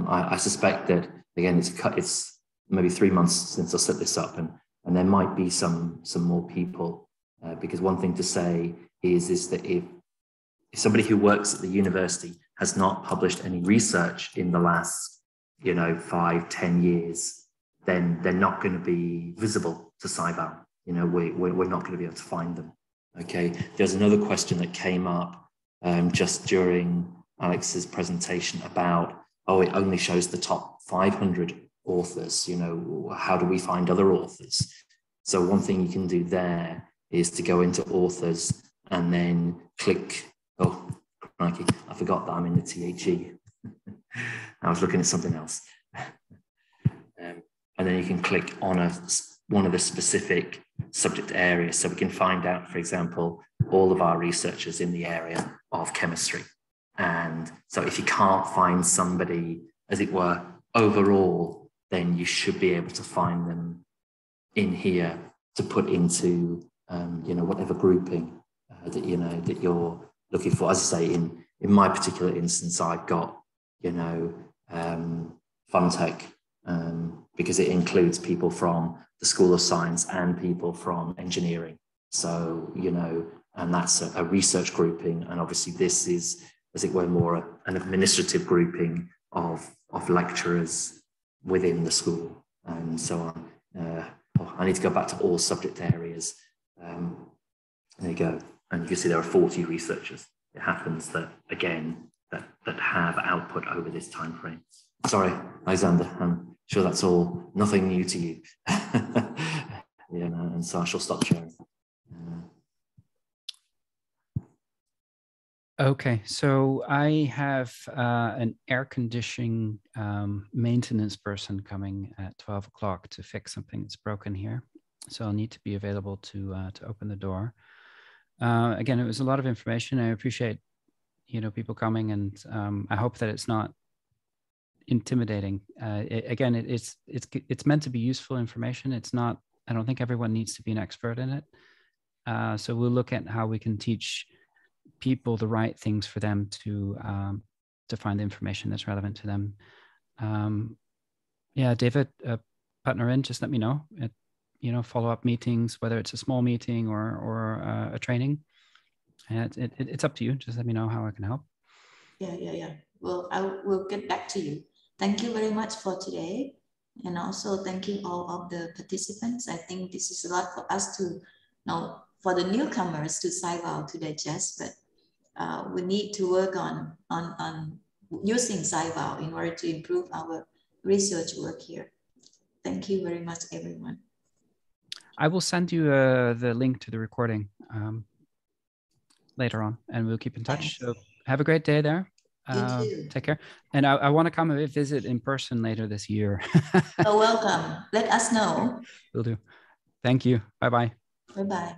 Speaker 2: I suspect that, again, it's maybe 3 months since I set this up, and there might be some more people, because one thing to say is that if somebody who works at the university has not published any research in the last, 5-10 years, then they're not going to be visible to SciVal. We're not going to be able to find them. Okay. There's another question that came up just during Alex's presentation about, it only shows the top 500 authors. How do we find other authors? So one thing you can do there is to go into authors and then click, oh, crikey, I forgot that I'm in the THE. I was looking at something else. And then you can click on one of the specific subject areas. So we can find out, for example, all of our researchers in the area of chemistry. And so if you can't find somebody, as it were, overall, then you should be able to find them in here to put into, whatever grouping that you're looking for. As I say, in my particular instance, I've got, FunTech, because it includes people from the School of Science and people from engineering. So, and that's a research grouping. And obviously this is, as it were, more an administrative grouping of lecturers within the school and so on. I need to go back to all subject areas. There you go. And you can see there are 40 researchers. It happens that, again, that have output over this time frame. Sorry, Alexander, I'm sure that's all nothing new to you. And so I shall stop sharing.
Speaker 1: Okay, so I have an air conditioning maintenance person coming at 12 o'clock to fix something that's broken here. So I'll need to be available to open the door. Again, it was a lot of information. I appreciate, people coming, and I hope that it's not intimidating. It's meant to be useful information. It's not, I don't think everyone needs to be an expert in it. So we'll look at how we can teach people the right things for them to find the information that's relevant to them. David, partner in, just let me know at, follow-up meetings, whether it's a small meeting or a training. And it's up to you. Just let me know how I can help.
Speaker 3: Yeah. Well, I will get back to you. Thank you very much for today. And also thank you all of the participants. I think this is a lot for us to know, for the newcomers to SciVal to digest, but we need to work on using SciVal in order to improve our research work here. Thank you very much, everyone.
Speaker 1: I will send you the link to the recording later on, and we'll keep in touch.
Speaker 3: Thanks.
Speaker 1: So have a great day there.
Speaker 3: You too.
Speaker 1: Take care. And I want to come and visit in person later this year.
Speaker 3: You're welcome. Let us know.
Speaker 1: Will do. Thank you. Bye-bye.
Speaker 3: Bye-bye.